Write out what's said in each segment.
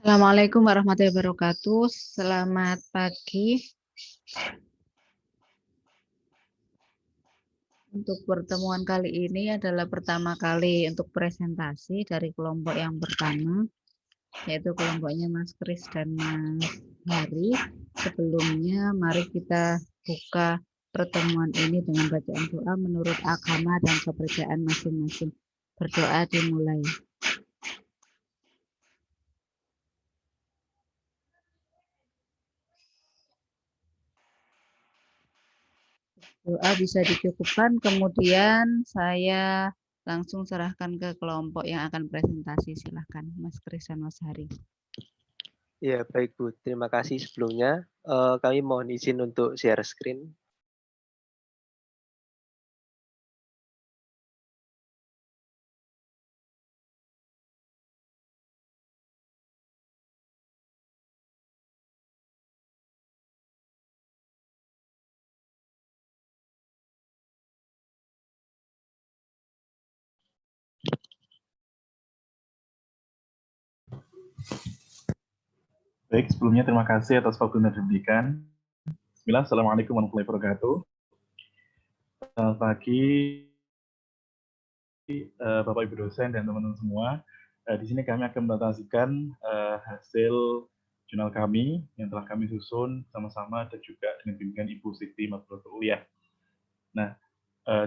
Assalamualaikum warahmatullahi wabarakatuh. Selamat pagi. Untuk pertemuan kali ini adalah pertama kali untuk presentasi dari kelompok yang pertama, yaitu kelompoknya Mas Kris dan Mas Hari. Sebelumnya, mari kita buka pertemuan ini dengan bacaan doa menurut agama dan kepercayaan masing-masing. Berdoa dimulai. Doa bisa dicukupkan, kemudian saya langsung serahkan ke kelompok yang akan presentasi. Silahkan, Mas Kris dan Mas Hari. Ya, baik Bu. Terima kasih sebelumnya. Kami mohon izin untuk share screen. Baik, sebelumnya terima kasih atas waktu yang diberikan. Bismillah, Assalamualaikum warahmatullahi wabarakatuh. Selamat pagi, Bapak Ibu dosen dan teman-teman semua. Di sini kami akan menpresentasikan hasil jurnal kami yang telah kami susun sama-sama dan juga dengan bimbingan Ibu Siti Madrasatul Uliyah. Nah,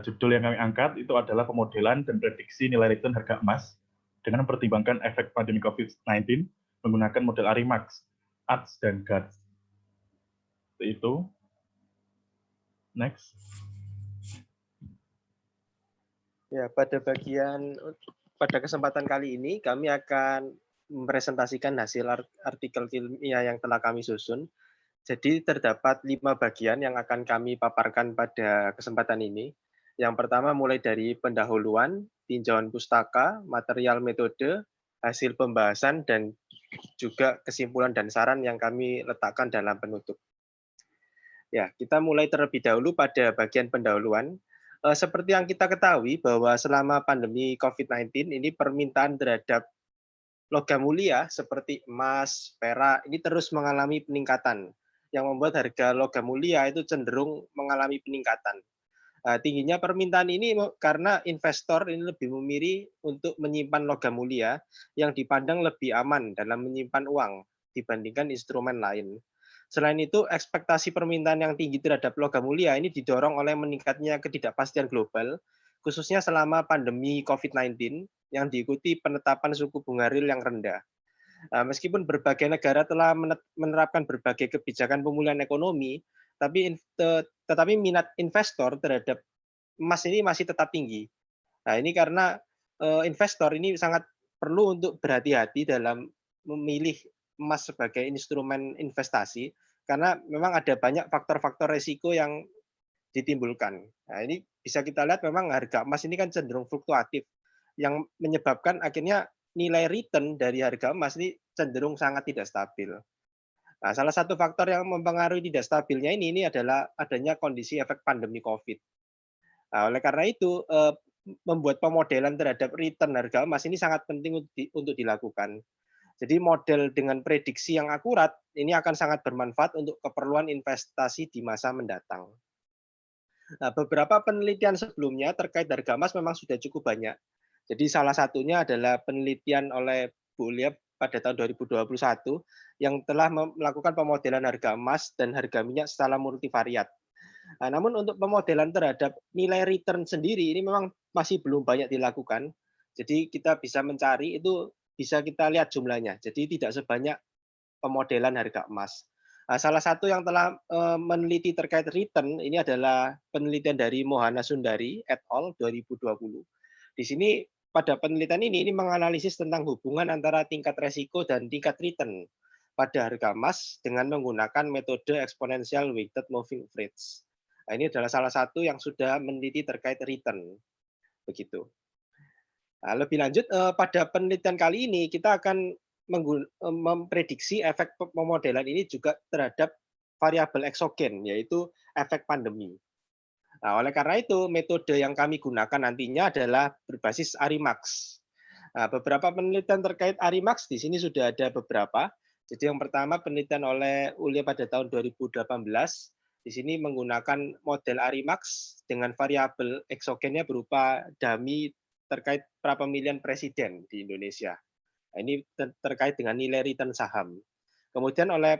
judul yang kami angkat itu adalah pemodelan dan prediksi nilai return harga emas dengan mempertimbangkan efek pandemi COVID-19 menggunakan model ARIMAX, ADS, dan GADS. Itu. Next. Ya, pada kesempatan kali ini kami akan mempresentasikan hasil artikel ilmiah yang telah kami susun. Jadi terdapat 5 bagian yang akan kami paparkan pada kesempatan ini. Yang pertama mulai dari pendahuluan, tinjauan pustaka, material metode, hasil pembahasan, dan juga kesimpulan dan saran yang kami letakkan dalam penutup. Ya, kita mulai terlebih dahulu pada bagian pendahuluan. Seperti yang kita ketahui bahwa selama pandemi COVID-19 ini permintaan terhadap logam mulia seperti emas, perak ini terus mengalami peningkatan yang membuat harga logam mulia itu cenderung mengalami peningkatan. Tingginya permintaan ini karena investor ini lebih memilih untuk menyimpan logam mulia yang dipandang lebih aman dalam menyimpan uang dibandingkan instrumen lain. Selain itu, ekspektasi permintaan yang tinggi terhadap logam mulia ini didorong oleh meningkatnya ketidakpastian global, khususnya selama pandemi COVID-19 yang diikuti penetapan suku bunga real yang rendah. Meskipun berbagai negara telah menerapkan berbagai kebijakan pemulihan ekonomi, tetapi minat investor terhadap emas ini masih tetap tinggi. Nah, ini karena investor ini sangat perlu untuk berhati-hati dalam memilih emas sebagai instrumen investasi, karena memang ada banyak faktor-faktor resiko yang ditimbulkan. Nah, ini bisa kita lihat memang harga emas ini kan cenderung fluktuatif, yang menyebabkan akhirnya nilai return dari harga emas ini cenderung sangat tidak stabil. Nah, salah satu faktor yang mempengaruhi tidak stabilnya ini adalah adanya kondisi efek pandemi COVID. Nah, oleh karena itu, membuat pemodelan terhadap return harga emas ini sangat penting untuk dilakukan. Jadi model dengan prediksi yang akurat ini akan sangat bermanfaat untuk keperluan investasi di masa mendatang. Nah, beberapa penelitian sebelumnya terkait harga emas memang sudah cukup banyak. Jadi salah satunya adalah penelitian oleh Bu Lia pada tahun 2021 yang telah melakukan pemodelan harga emas dan harga minyak secara multivariat. Nah, namun untuk pemodelan terhadap nilai return sendiri ini memang masih belum banyak dilakukan. Jadi kita bisa mencari itu bisa kita lihat jumlahnya. Jadi tidak sebanyak pemodelan harga emas. Nah, salah satu yang telah meneliti terkait return ini adalah penelitian dari Mohana Sundari et al. 2020. Di sini pada penelitian ini menganalisis tentang hubungan antara tingkat resiko dan tingkat return pada harga emas dengan menggunakan metode exponential weighted moving average. Nah, ini adalah salah satu yang sudah meneliti terkait return. Begitu. Nah, lebih lanjut pada penelitian kali ini kita akan memprediksi efek pemodelan ini juga terhadap variabel eksogen, yaitu efek pandemi. Nah, oleh karena itu metode yang kami gunakan nantinya adalah berbasis ARIMAX. Nah, beberapa penelitian terkait Arimax di sini sudah ada beberapa. Jadi yang pertama penelitian oleh ULIA pada tahun 2018. Di sini menggunakan model Arimax dengan variabel eksogennya berupa dummy terkait prapemilihan presiden di Indonesia. Nah, ini terkait dengan nilai return saham. Kemudian oleh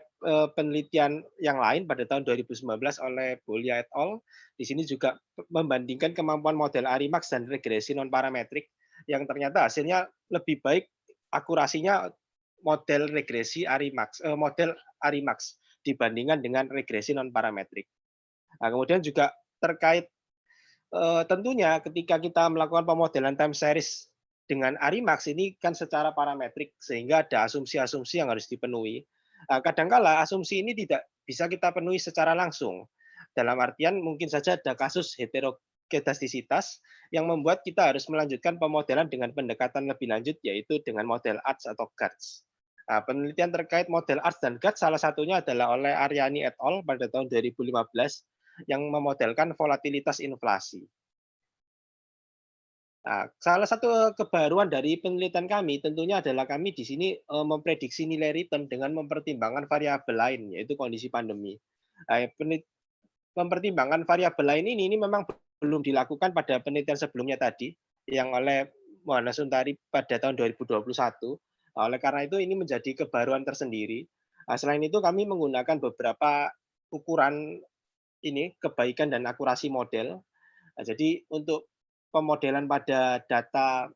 penelitian yang lain pada tahun 2019 oleh Bolia et al. Di sini juga membandingkan kemampuan model Arimax dan regresi non parametrik yang ternyata hasilnya lebih baik akurasinya model regresi model Arimax dibandingkan dengan regresi non parametrik. Nah, kemudian juga terkait tentunya ketika kita melakukan pemodelan time series dengan Arimax ini kan secara parametrik sehingga ada asumsi-asumsi yang harus dipenuhi. Kadangkala asumsi ini tidak bisa kita penuhi secara langsung. Dalam artian mungkin saja ada kasus heterokedastisitas yang membuat kita harus melanjutkan pemodelan dengan pendekatan lebih lanjut yaitu dengan model ARTS atau GARTS. Penelitian terkait model ARTS dan GARTS salah satunya adalah oleh Aryani et al. Pada tahun 2015 yang memodelkan volatilitas inflasi. Nah, salah satu kebaruan dari penelitian kami tentunya adalah kami di sini memprediksi nilai return dengan mempertimbangkan variabel lain, yaitu kondisi pandemi. Nah, mempertimbangkan variabel lain ini memang belum dilakukan pada penelitian sebelumnya tadi, yang oleh Muhammad Suntari pada tahun 2021. Oleh karena itu ini menjadi kebaruan tersendiri. Nah, selain itu kami menggunakan beberapa ukuran ini kebaikan dan akurasi model. Nah, jadi untuk pemodelan pada data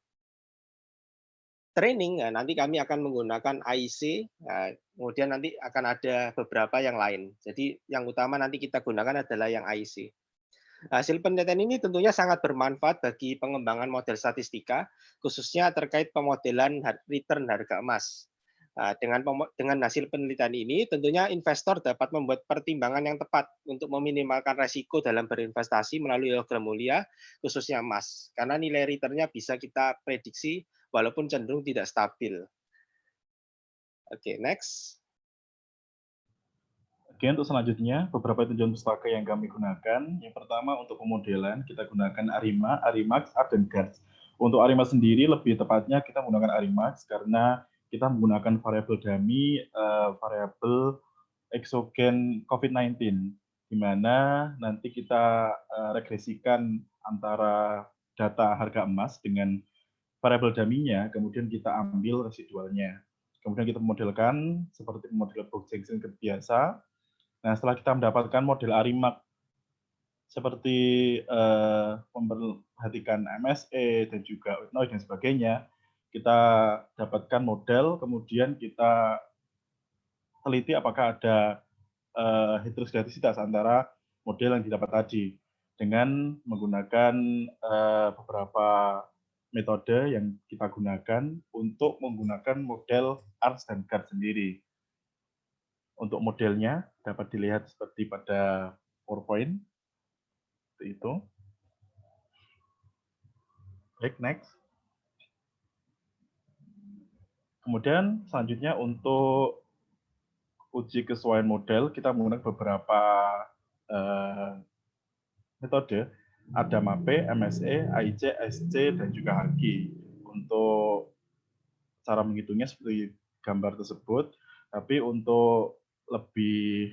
training, nah, nanti kami akan menggunakan AIC, nah, kemudian nanti akan ada beberapa yang lain. Jadi yang utama nanti kita gunakan adalah yang AIC. Hasil penelitian ini tentunya sangat bermanfaat bagi pengembangan model statistika, khususnya terkait pemodelan return harga emas. Dengan hasil penelitian ini, tentunya investor dapat membuat pertimbangan yang tepat untuk meminimalkan resiko dalam berinvestasi melalui logam mulia, khususnya emas. Karena nilai return-nya bisa kita prediksi walaupun cenderung tidak stabil. Oke, next. Oke, untuk selanjutnya, beberapa tujuan pustaka yang kami gunakan. Yang pertama, untuk pemodelan, kita gunakan Arima, Arimax, ART, dan GARTS. Untuk Arima sendiri, lebih tepatnya kita menggunakan Arimax karena kita menggunakan variabel dummy, variabel eksogen COVID-19, di mana nanti kita regresikan antara data harga emas dengan variabel dummy-nya, kemudian kita ambil residualnya. Kemudian kita modelkan seperti model box junction biasa. Nah, setelah kita mendapatkan model Arimax seperti memperhatikan MSE dan juga noise dan sebagainya, kita dapatkan model, kemudian kita teliti apakah ada heteroskedastisitas antara model yang didapat tadi dengan menggunakan beberapa metode yang kita gunakan untuk menggunakan model ARTS dan GARTS sendiri. Untuk modelnya dapat dilihat seperti pada PowerPoint. Seperti itu. Baik, next. Kemudian selanjutnya untuk uji kesesuaian model, kita menggunakan beberapa metode. Ada MAPE, MSE, AIC, SC, dan juga HAGI. Untuk cara menghitungnya seperti gambar tersebut, tapi untuk lebih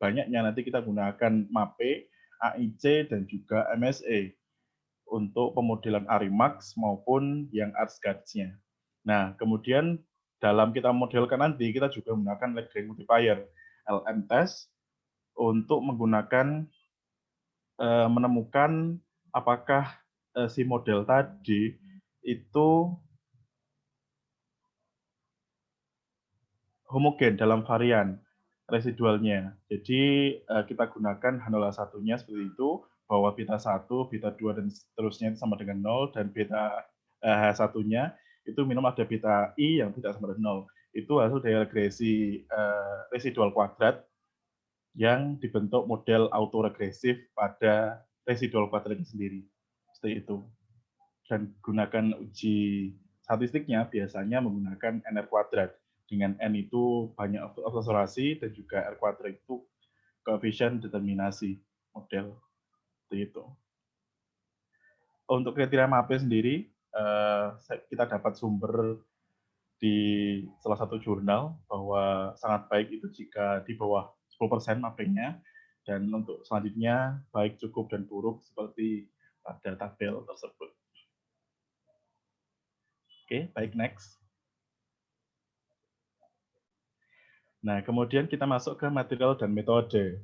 banyaknya nanti kita gunakan MAPE, AIC, dan juga MSE untuk pemodelan Arimax maupun yang ARTS-GARTS-nya. Nah, kemudian dalam kita modelkan nanti, kita juga menggunakan Lagrange multiplier, LM test, untuk menggunakan menemukan apakah si model tadi itu homogen dalam varian residualnya. Jadi kita gunakan H01-nya seperti itu, bahwa beta 1, beta 2, dan seterusnya itu sama dengan 0, dan beta H1-nya itu minimum ada beta I yang tidak sama dengan 0. Itu hasil dari regresi residual kuadrat yang dibentuk model autoregresif pada residual kuadrat sendiri. Seperti itu. Dan gunakan uji statistiknya biasanya menggunakan NR kuadrat. Dengan N itu banyak observasi dan juga R kuadrat itu koefisien determinasi model. Seperti itu. Untuk kriteria MAPE sendiri, kita dapat sumber di salah satu jurnal bahwa sangat baik itu jika di bawah 10% mappingnya, dan untuk selanjutnya baik, cukup, dan buruk seperti pada tabel tersebut. Oke, baik, next. Nah, kemudian kita masuk ke material dan metode.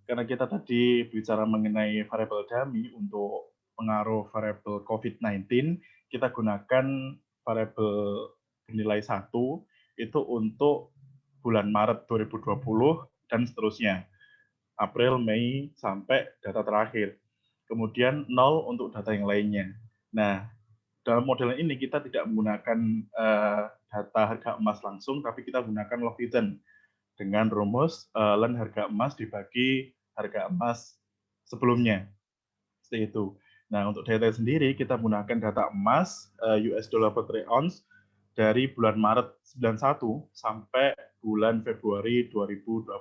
Karena kita tadi bicara mengenai variabel dummy untuk pengaruh variabel COVID-19, kita gunakan variabel bernilai 1 itu untuk bulan Maret 2020 dan seterusnya. April, Mei, sampai data terakhir. Kemudian 0 untuk data yang lainnya. Nah, dalam model ini kita tidak menggunakan data harga emas langsung, tapi kita gunakan log return dengan rumus ln harga emas dibagi harga emas sebelumnya. Seperti itu. Nah, untuk data sendiri kita menggunakan data emas US dollar per troy ounce dari bulan Maret 91 sampai bulan Februari 2021.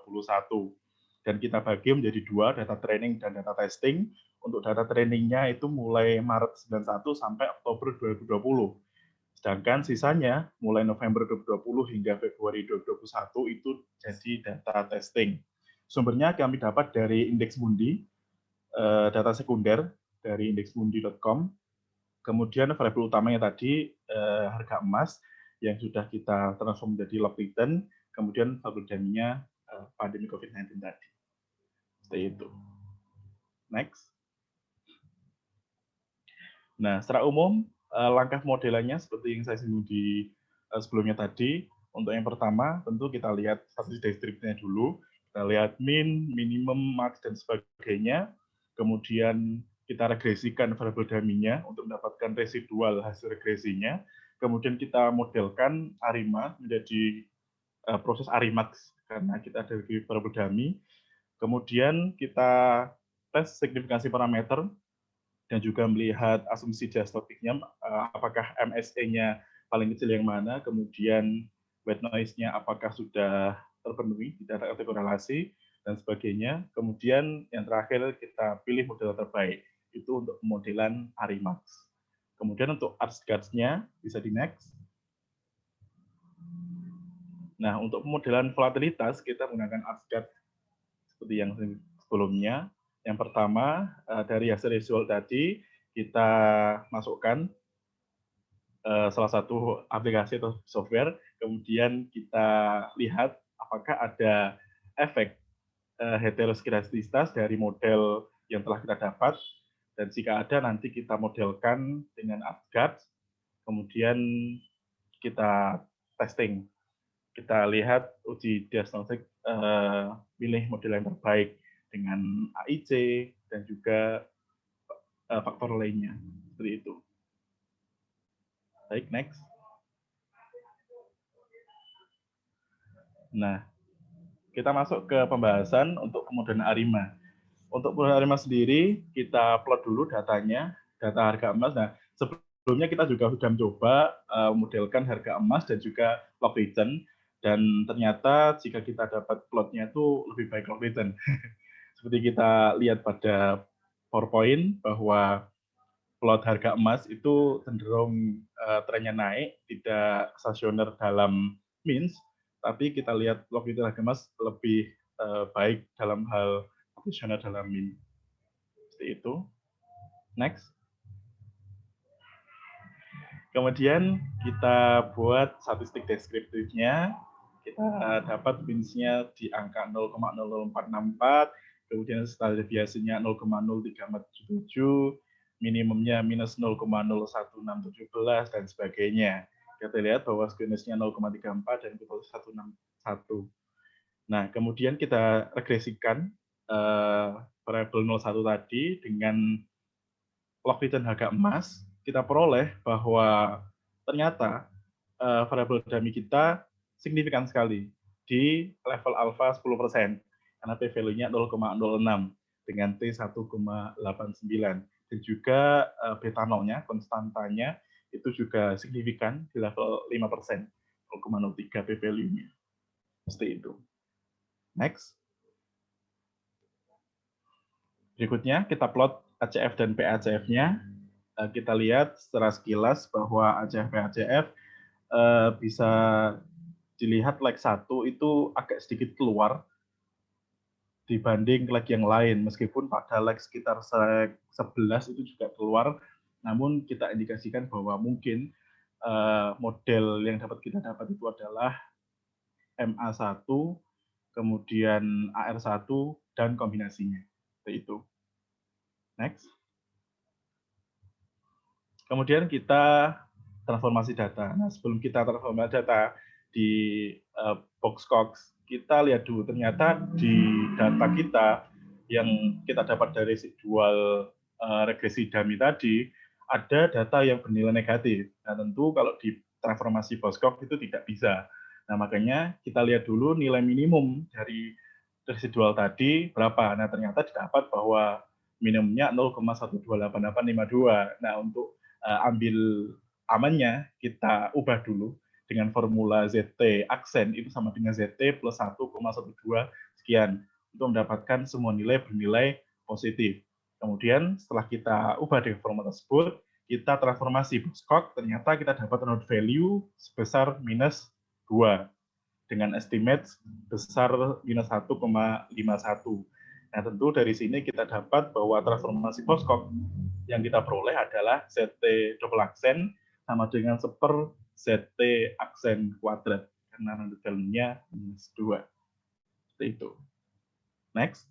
Dan kita bagi menjadi dua, data training dan data testing. Untuk data trainingnya itu mulai Maret 91 sampai Oktober 2020. Sedangkan sisanya mulai November 2020 hingga Februari 2021 itu jadi data testing. Sumbernya kami dapat dari Indeks Mundi, data sekunder dari indeksmundi.com. Kemudian variabel utamanya tadi harga emas yang sudah kita transform menjadi log return, kemudian variabel dummy-nya pandemi COVID-19 tadi. Seperti itu. Next. Nah, secara umum langkah modelannya seperti yang saya singgung di sebelumnya tadi. Untuk yang pertama, tentu kita lihat statistik deskripsinya dulu. Kita lihat min, minimum, max, dan sebagainya. Kemudian kita regresikan variabel dummy-nya untuk mendapatkan residual hasil regresinya. Kemudian kita modelkan ARIMA menjadi proses ARIMAX karena kita ada di variabel dummy. Kemudian kita tes signifikansi parameter dan juga melihat asumsi diastropiknya, apakah MSE-nya paling kecil yang mana, kemudian white noise-nya apakah sudah terpenuhi, tidak ada korelasi, dan sebagainya. Kemudian yang terakhir kita pilih model terbaik, itu untuk modelan ARIMAX. Kemudian untuk ArcGuards-nya bisa di next. Nah, untuk pemodelan volatilitas kita menggunakan ArcGuards seperti yang sebelumnya. Yang pertama, dari hasil visual tadi, kita masukkan salah satu aplikasi atau software, kemudian kita lihat apakah ada efek heteroskedastisitas dari model yang telah kita dapat, dan jika ada nanti kita modelkan dengan ArcGuards, kemudian kita testing. Kita lihat uji diagnostik pilih model yang terbaik dengan AIC dan juga faktor lainnya. Seperti itu. Baik, next. Nah, kita masuk ke pembahasan untuk pemodelan ARIMA. Untuk pemodelan ARIMA sendiri, kita plot dulu datanya, data harga emas. Nah, sebelumnya kita juga sudah mencoba memodelkan harga emas dan juga log return. Dan ternyata jika kita dapat plotnya itu lebih baik log return. Seperti kita lihat pada PowerPoint bahwa plot harga emas itu cenderung trennya naik, tidak stasioner dalam means, tapi kita lihat log return harga emas lebih baik dalam hal stasioner dalam mean. Seperti itu. Next. Kemudian kita buat statistik deskriptifnya. Kita dapat means-nya di angka 0,00464, kemudian standar deviasinya 0,0347, minimumnya minus 0,01617, dan sebagainya. Kita lihat bahwa skenario-nya 0,34 dan kita 161. Nah, kemudian kita regresikan variabel 01 tadi dengan log return harga emas, kita peroleh bahwa ternyata variabel dummy kita signifikan sekali di level alpha 10%, karena p-value-nya 0,06 dengan T 1,89, dan juga beta nolnya, konstantanya itu juga signifikan di level 5%, 0,03 p-value-nya. Seperti itu. Next. Berikutnya kita plot ACF dan PACF-nya. kita lihat secara sekilas bahwa ACF-PACF bisa dilihat leg 1 itu agak sedikit keluar dibanding leg yang lain, meskipun pada leg sekitar leg 11 itu juga keluar, namun kita indikasikan bahwa mungkin model yang kita dapat itu adalah MA1, kemudian AR1, dan kombinasinya. Seperti itu. Next. Kemudian kita transformasi data. Nah, sebelum kita transformasi data di Boxcox, kita lihat dulu ternyata di data kita yang kita dapat dari residual regresi dummy tadi, ada data yang bernilai negatif. Nah, tentu kalau di transformasi Boxcox itu tidak bisa. Nah, makanya kita lihat dulu nilai minimum dari residual tadi berapa. Nah, ternyata didapat bahwa minimumnya 0,128852. Nah, untuk ambil amannya, kita ubah dulu dengan formula ZT aksen itu sama dengan ZT plus 1,12 sekian untuk mendapatkan semua nilai bernilai positif. Kemudian setelah kita ubah dengan formula tersebut, kita transformasi Boxcox, ternyata kita dapat node value sebesar minus 2 dengan estimate besar minus 1,51. Nah, tentu dari sini kita dapat bahwa transformasi Boxcox yang kita peroleh adalah ZT double aksen sama dengan seper ZT aksen kuadrat, karena node value-nya minus 2. Seperti itu. Next.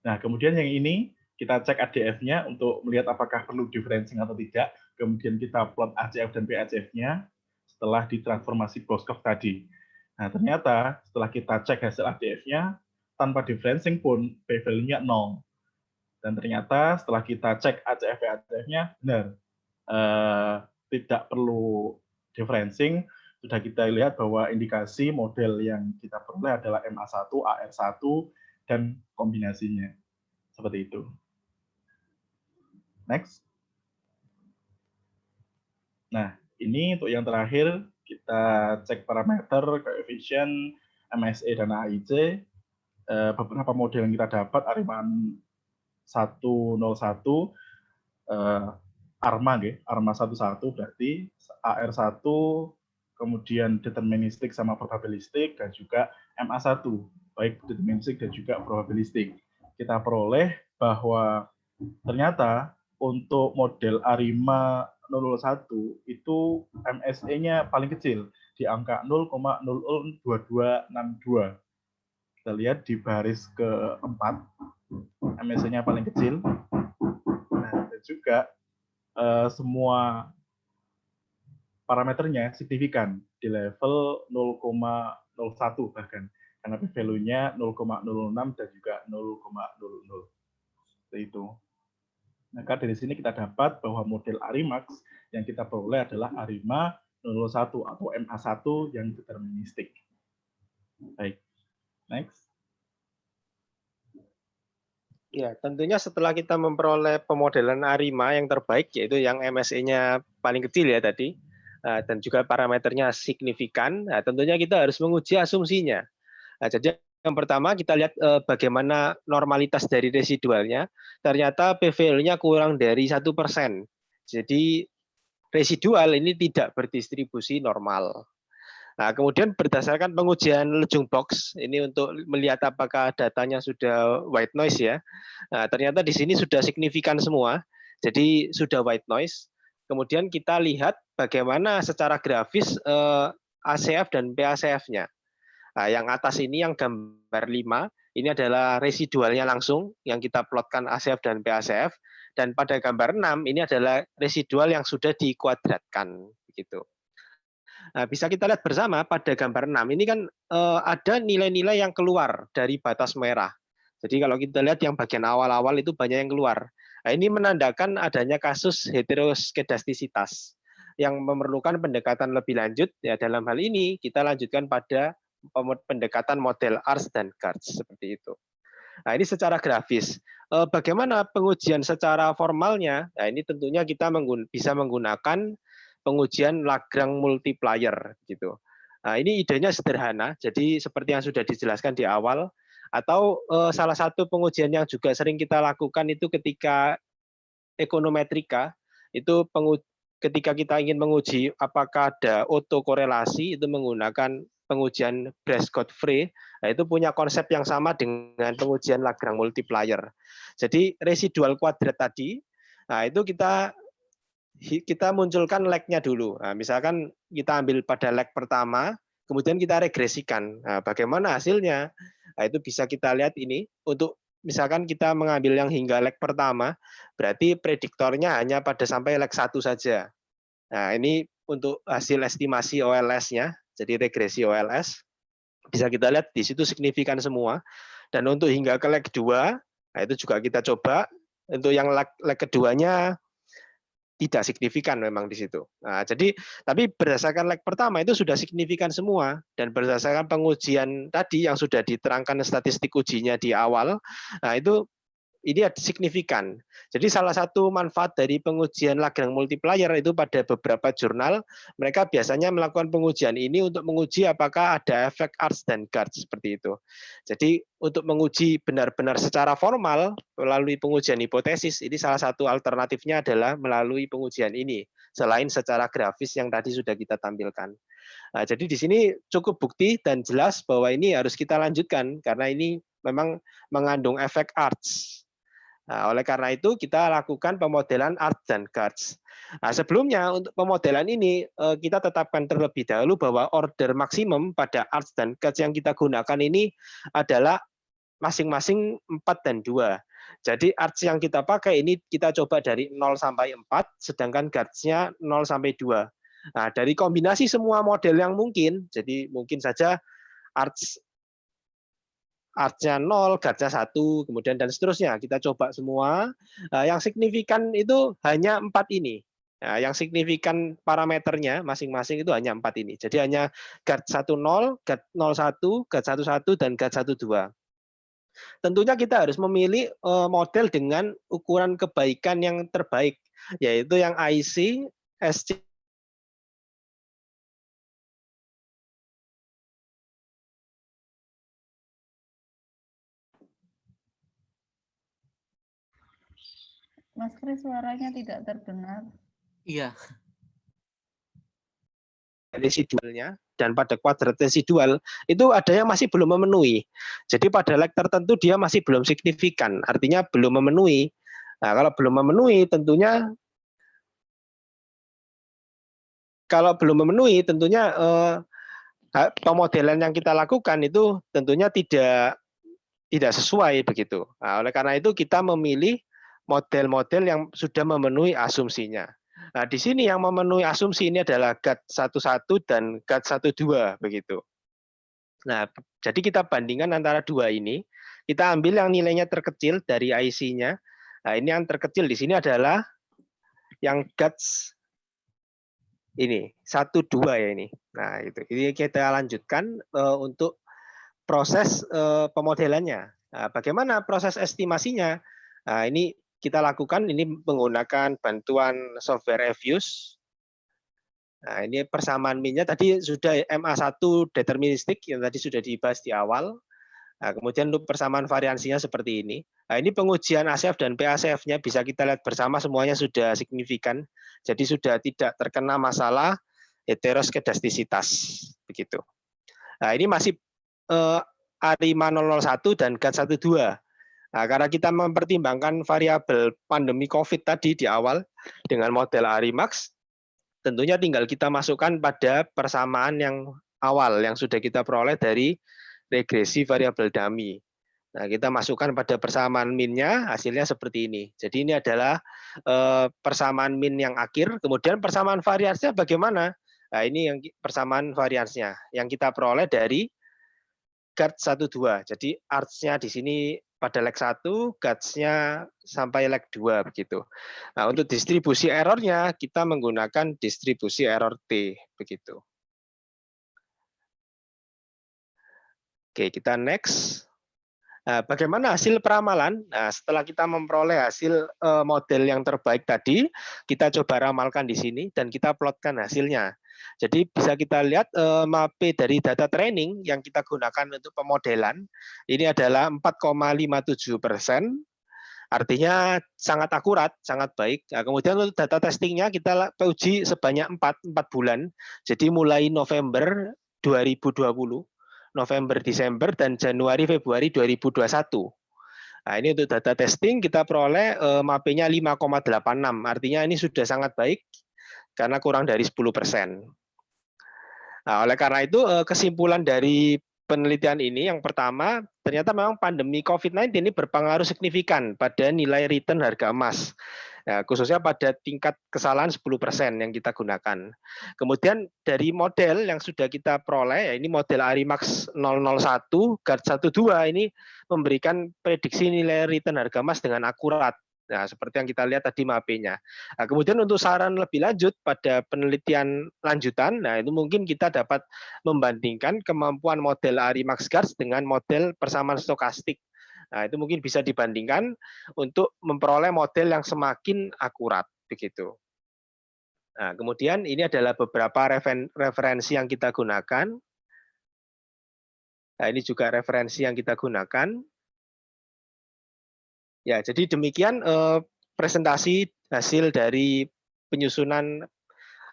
Nah, kemudian yang ini, kita cek ADF-nya untuk melihat apakah perlu differencing atau tidak. Kemudian kita plot ACF dan PACF-nya setelah ditransformasi Boxcox tadi. Nah, ternyata setelah kita cek hasil ADF-nya, tanpa differencing pun p-value-nya 0. Dan ternyata setelah kita cek ACF-PACF-nya, benar. Tidak perlu differencing, sudah kita lihat bahwa indikasi model yang kita peroleh adalah MA1, AR1, dan kombinasinya. Seperti itu. Next. Nah, ini untuk yang terakhir, kita cek parameter, koefisien, MSE, dan AIC. Beberapa model yang kita dapat, Ariman 101, ARMA, ARMA 11 berarti, AR1, kemudian deterministik sama probabilistik, dan juga MA1, baik deterministik dan juga probabilistik. Kita peroleh bahwa ternyata untuk model ARIMA 001 itu MSE-nya paling kecil, di angka 0,002262. Kita lihat di baris keempat, MSE-nya paling kecil. Nah, dan juga semua parameternya signifikan di level 0,01 bahkan, karena p-value-nya 0,06 dan juga 0,00. Seperti itu. Maka dari sini kita dapat bahwa model ARIMAX yang kita peroleh adalah ARIMA 001 atau MA1 yang deterministik. Baik, next. Ya, tentunya setelah kita memperoleh pemodelan ARIMA yang terbaik, yaitu yang MSE-nya paling kecil ya tadi, dan juga parameternya signifikan, nah, tentunya kita harus menguji asumsinya. Nah, jadi yang pertama kita lihat bagaimana normalitas dari residualnya. Ternyata p-value-nya kurang dari 1%. Jadi residual ini tidak berdistribusi normal. Nah, kemudian berdasarkan pengujian Lejung Box, ini untuk melihat apakah datanya sudah white noise ya. Nah, ternyata di sini sudah signifikan semua, jadi sudah white noise. Kemudian kita lihat bagaimana secara grafis ACF dan PACF-nya. Nah, yang atas ini yang gambar 5, ini adalah residualnya langsung yang kita plotkan ACF dan PACF, dan pada gambar 6 ini adalah residual yang sudah dikuadratkan begitu. Nah, bisa kita lihat bersama pada gambar 6 ini kan ada nilai-nilai yang keluar dari batas merah. Jadi kalau kita lihat yang bagian awal-awal itu banyak yang keluar. Nah, ini menandakan adanya kasus heteroskedastisitas yang memerlukan pendekatan lebih lanjut. Ya, dalam hal ini kita lanjutkan pada pendekatan model ARS dan GARS seperti itu. Nah, ini secara grafis. Bagaimana pengujian secara formalnya? Nah, ini tentunya kita bisa menggunakan pengujian Lagrange multiplier gitu. Nah, ini idenya sederhana. Jadi seperti yang sudah dijelaskan di awal, atau salah satu pengujian yang juga sering kita lakukan itu ketika ekonometrika, itu ketika kita ingin menguji apakah ada autokorelasi, itu menggunakan pengujian Beresford-Frey, nah itu punya konsep yang sama dengan pengujian Lagrange multiplier. Jadi residual kuadrat tadi, nah itu kita munculkan leg-nya dulu. Nah, misalkan kita ambil pada leg pertama, kemudian kita regresikan. Nah, bagaimana hasilnya? Nah, itu bisa kita lihat ini. Untuk misalkan kita mengambil yang hingga leg pertama, berarti prediktornya hanya pada sampai leg 1 saja. Nah, ini untuk hasil estimasi OLS-nya, jadi regresi OLS. Bisa kita lihat di situ signifikan semua. Dan untuk hingga ke leg 2, nah itu juga kita coba. Untuk yang leg keduanya tidak signifikan memang di situ. Nah, jadi tapi berdasarkan leg pertama itu sudah signifikan semua, dan berdasarkan pengujian tadi yang sudah diterangkan statistik ujinya di awal, nah itu ini signifikan. Jadi salah satu manfaat dari pengujian Lagrange multiplier itu pada beberapa jurnal, mereka biasanya melakukan pengujian ini untuk menguji apakah ada efek Arts dan Gartz seperti itu. Jadi untuk menguji benar-benar secara formal melalui pengujian hipotesis, ini salah satu alternatifnya adalah melalui pengujian ini, selain secara grafis yang tadi sudah kita tampilkan. Nah, jadi di sini cukup bukti dan jelas bahwa ini harus kita lanjutkan karena ini memang mengandung efek Arts. Nah, oleh karena itu kita lakukan pemodelan Arts dan Gartz. Nah, sebelumnya untuk pemodelan ini kita tetapkan terlebih dahulu bahwa order maksimum pada Arts dan Gartz yang kita gunakan ini adalah masing-masing 4 dan 2. Jadi Arts yang kita pakai ini kita coba dari 0 sampai 4, sedangkan Gartz-nya 0 sampai 2. Nah, dari kombinasi semua model yang mungkin, jadi mungkin saja Arts-nya 0, Gartz-nya 1, kemudian dan seterusnya. Kita coba semua. Yang signifikan itu hanya 4 ini. Nah, yang signifikan parameternya masing-masing itu hanya 4 ini. Jadi hanya Gartz 10, Gartz 01, Gartz 11, dan Gartz 12. Tentunya kita harus memilih model dengan ukuran kebaikan yang terbaik, yaitu yang IC, SC, Mas Kris, suaranya tidak terdengar. Iya. Residualnya, dan pada kuadrat residual itu ada yang masih belum memenuhi. Jadi pada leg tertentu dia masih belum signifikan, artinya belum memenuhi. Nah, kalau belum memenuhi tentunya pemodelan yang kita lakukan itu tentunya tidak sesuai begitu. Nah, oleh karena itu kita memilih model-model yang sudah memenuhi asumsinya. Nah, di sini yang memenuhi asumsi ini adalah Gartz 11 dan Gartz 12 begitu. Nah, jadi kita bandingkan antara dua ini. Kita ambil yang nilainya terkecil dari IC-nya. Nah, ini yang terkecil di sini adalah yang Gartz ini 12 ya ini. Nah, itu. Ini kita lanjutkan untuk proses pemodelannya. Nah, bagaimana proses estimasinya? Nah, ini kita lakukan ini menggunakan bantuan software Evius. Nah, ini persamaan min-nya tadi sudah MA1 deterministik yang tadi sudah dibahas di awal. Nah, kemudian untuk persamaan variansinya seperti ini. Nah, ini pengujian ACF dan PACF-nya bisa kita lihat bersama semuanya sudah signifikan. Jadi sudah tidak terkena masalah heteroskedastisitas begitu. Nah, ini masih ARIMA 001 dan Gartz 12. Nah, karena kita mempertimbangkan variabel pandemi COVID tadi di awal dengan model ARIMAX, tentunya tinggal kita masukkan pada persamaan yang awal yang sudah kita peroleh dari regresi variabel dummy. Nah, kita masukkan pada persamaan min-nya, hasilnya seperti ini. Jadi ini adalah persamaan min yang akhir, kemudian persamaan variansnya bagaimana? Nah, ini yang persamaan variansnya yang kita peroleh dari Gartz 12. Jadi arts-nya di sini pada leg 1, Gartz-nya sampai leg 2 begitu. Nah, untuk distribusi errornya kita menggunakan distribusi error T begitu. Oke, kita next. Nah, bagaimana hasil peramalan? Nah, setelah kita memperoleh hasil model yang terbaik tadi, kita coba ramalkan di sini dan kita plotkan hasilnya. Jadi bisa kita lihat mape dari data training yang kita gunakan untuk pemodelan ini adalah 4,57%. Artinya sangat akurat, sangat baik. Nah, kemudian untuk data testingnya kita uji sebanyak 4 bulan. Jadi mulai November 2020, November, Desember, dan Januari, Februari 2021. Nah, ini untuk data testing kita peroleh MAP-nya 5,86. Artinya ini sudah sangat baik karena kurang dari 10%. Nah, oleh karena itu kesimpulan dari penelitian ini yang pertama, ternyata memang pandemi COVID-19 ini berpengaruh signifikan pada nilai return harga emas. Ya, khususnya pada tingkat kesalahan 10% yang kita gunakan. Kemudian dari model yang sudah kita peroleh, ya ini model Arimax 001, GUARD 12 ini memberikan prediksi nilai return harga emas dengan akurat. Nah, seperti yang kita lihat tadi MAP-nya. Nah, kemudian untuk saran lebih lanjut pada penelitian lanjutan, nah itu mungkin kita dapat membandingkan kemampuan model Arimax GUARD dengan model persamaan stokastik. Nah, itu mungkin bisa dibandingkan untuk memperoleh model yang semakin akurat begitu. Nah, kemudian ini adalah beberapa referensi yang kita gunakan. Nah, ini juga referensi yang kita gunakan. Ya, jadi demikian presentasi hasil dari penyusunan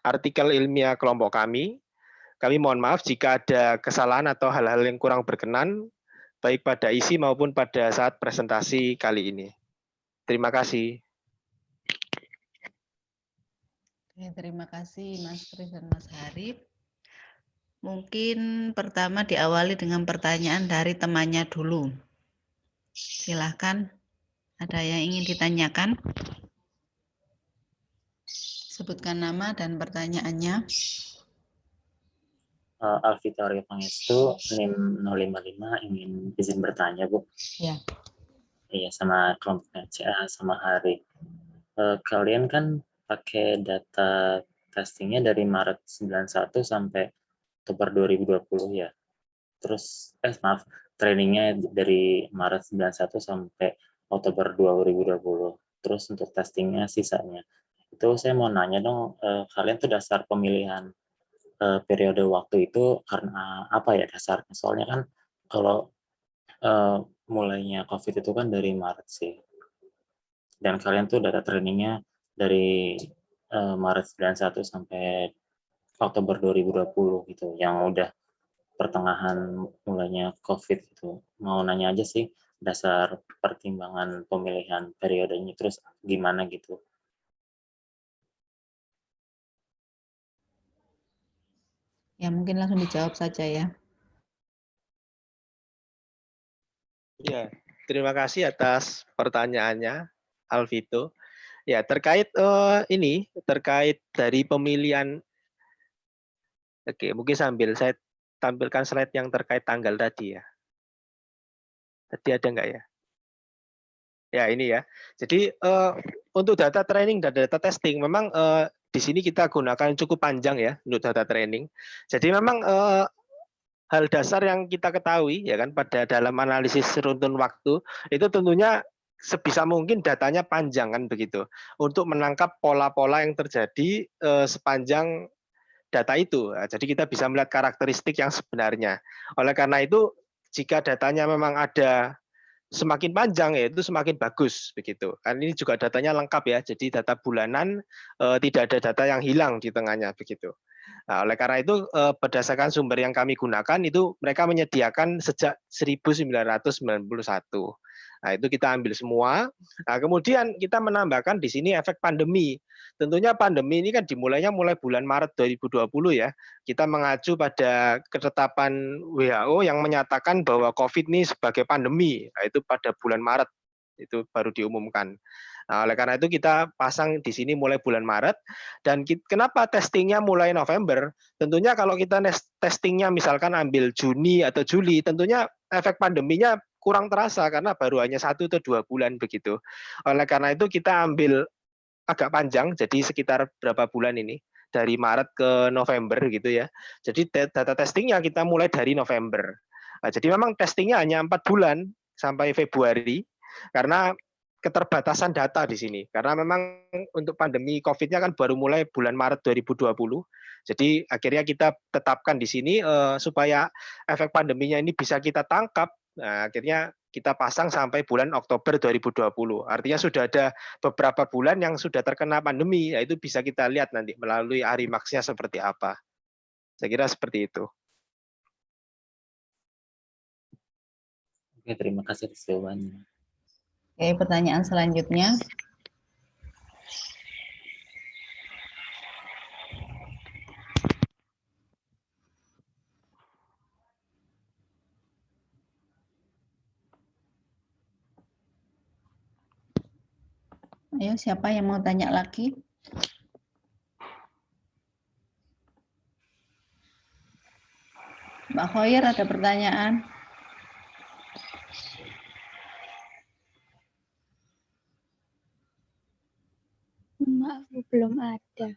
artikel ilmiah kelompok kami. Kami mohon maaf jika ada kesalahan atau hal-hal yang kurang berkenan, baik pada isi maupun pada saat presentasi kali ini. Terima kasih. Terima kasih Mas Kris dan Mas Harif. Mungkin pertama diawali dengan pertanyaan dari temannya dulu. Silahkan, ada yang ingin ditanyakan? Sebutkan nama dan pertanyaannya. Alvito Aryo Pangestu, NIM 055, ingin izin bertanya, Bu. Ya. Iya, sama kelompoknya CA, sama Hari. Kalian kan pakai data testingnya dari Maret 91 sampai Oktober 2020 ya. Terus, maaf, trainingnya dari Maret 91 sampai Oktober 2020. Terus untuk testingnya sisanya. Itu saya mau nanya dong, kalian tuh dasar pemilihan periode waktu itu karena apa ya dasarnya? Soalnya kan kalau mulainya COVID itu kan dari Maret sih. Dan kalian tuh data trainingnya dari Maret 91 sampai Oktober 2020 gitu, yang udah pertengahan mulainya COVID gitu. Mau nanya aja sih dasar pertimbangan pemilihan periodenya, terus gimana gitu. Ya, mungkin langsung dijawab saja ya. Ya, terima kasih atas pertanyaannya, Alvito. Ya, terkait terkait dari pemilihan. Oke, mungkin sambil saya tampilkan slide yang terkait tanggal tadi ya. Tadi ada nggak ya? Ya, ini ya. Jadi untuk data training dan data testing memang di sini kita gunakan cukup panjang ya untuk data training. Jadi memang hal dasar yang kita ketahui ya kan pada dalam analisis runtun waktu itu tentunya sebisa mungkin datanya panjang kan begitu untuk menangkap pola-pola yang terjadi sepanjang data itu. Nah, jadi kita bisa melihat karakteristik yang sebenarnya. Oleh karena itu jika datanya memang ada semakin panjang ya itu semakin bagus begitu. Kan ini juga datanya lengkap ya. Jadi data bulanan tidak ada data yang hilang di tengahnya begitu. Nah, oleh karena itu berdasarkan sumber yang kami gunakan itu mereka menyediakan sejak 1991. Nah, itu kita ambil semua. Nah, kemudian kita menambahkan di sini efek pandemi. Tentunya pandemi ini kan dimulainya mulai bulan Maret 2020 ya. Kita mengacu pada ketetapan WHO yang menyatakan bahwa COVID ini sebagai pandemi. Nah, itu pada bulan Maret itu baru diumumkan. Nah, oleh karena itu kita pasang di sini mulai bulan Maret dan kenapa testingnya mulai November? Tentunya kalau kita testingnya misalkan ambil Juni atau Juli, tentunya efek pandeminya kurang terasa karena baru hanya 1 atau 2 bulan begitu. Oleh karena itu kita ambil agak panjang, jadi sekitar berapa bulan ini? Dari Maret ke November gitu ya. Jadi data testingnya kita mulai dari November. Nah, jadi memang testingnya hanya 4 bulan sampai Februari karena keterbatasan data di sini. Karena memang untuk pandemi COVID-nya kan baru mulai bulan Maret 2020. Jadi akhirnya kita tetapkan di sini supaya efek pandeminya ini bisa kita tangkap Nah, akhirnya kita pasang sampai bulan Oktober 2020. Artinya sudah ada beberapa bulan yang sudah terkena pandemi, yaitu bisa kita lihat nanti melalui Arimax-nya seperti apa. Saya kira seperti itu. Oke, terima kasih atas jawabannya. Oke, pertanyaan selanjutnya. Ayo, siapa yang mau tanya lagi? Mbak Khoir, ada pertanyaan? Maaf, belum ada.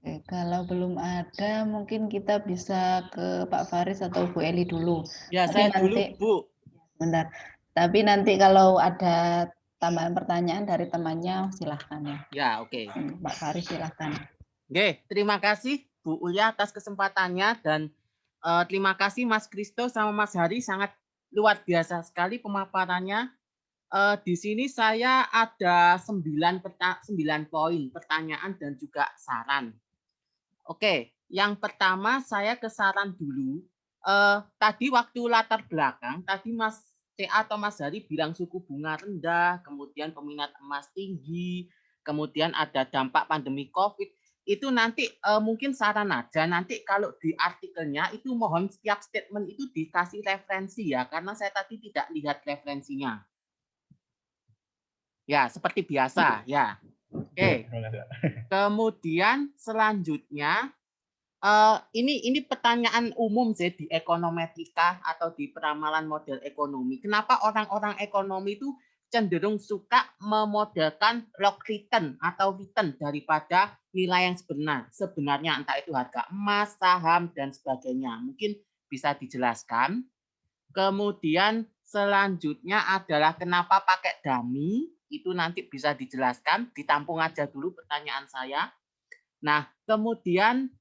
Oke, kalau belum ada, mungkin kita bisa ke Pak Faris atau Bu Eli dulu. Ya, Tapi saya nanti, dulu, Bu. bentar. Tapi nanti kalau ada tambahan pertanyaan dari temannya, silahkan ya. Ya, oke. Pak Faris, silahkan. Oke, terima kasih Bu Ulia atas kesempatannya dan terima kasih Mas Kristo sama Mas Hari, sangat luar biasa sekali pemaparannya. Di sini saya ada 9 poin pertanyaan dan juga saran. Oke, yang pertama saya ke saran dulu. Tadi waktu latar belakang, tadi Mas CA atau Mas Hari bilang suku bunga rendah, kemudian peminat emas tinggi, kemudian ada dampak pandemi COVID. Itu nanti mungkin saran aja, nanti kalau di artikelnya itu mohon setiap statement itu dikasih referensi ya, karena saya tadi tidak lihat referensinya. Ya, seperti biasa ya. Oke. Kemudian selanjutnya ini pertanyaan umum sih di ekonometrik atau di peramalan model ekonomi. Kenapa orang-orang ekonomi itu cenderung suka memodelkan log return atau return daripada nilai yang sebenarnya entah itu harga emas, saham dan sebagainya. Mungkin bisa dijelaskan. Kemudian selanjutnya adalah kenapa pakai dummy, itu nanti bisa dijelaskan, ditampung aja dulu pertanyaan saya. Nah, kemudian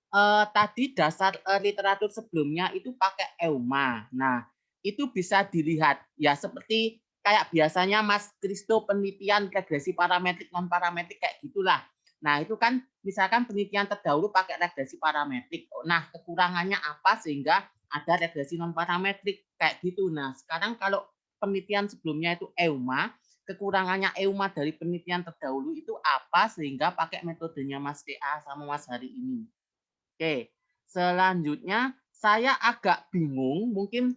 tadi dasar literatur sebelumnya itu pakai EUMA. Nah, itu bisa dilihat ya seperti kayak biasanya Mas Kristo penelitian regresi parametrik non parametrik kayak gitulah. Nah, itu kan misalkan penelitian terdahulu pakai regresi parametrik. Nah, kekurangannya apa sehingga ada regresi non parametrik kayak gitu. Nah, sekarang kalau penelitian sebelumnya itu EUMA, kekurangannya EUMA dari penelitian terdahulu itu apa sehingga pakai metodenya Mas TA sama Mas Hari ini. Oke, selanjutnya saya agak bingung, mungkin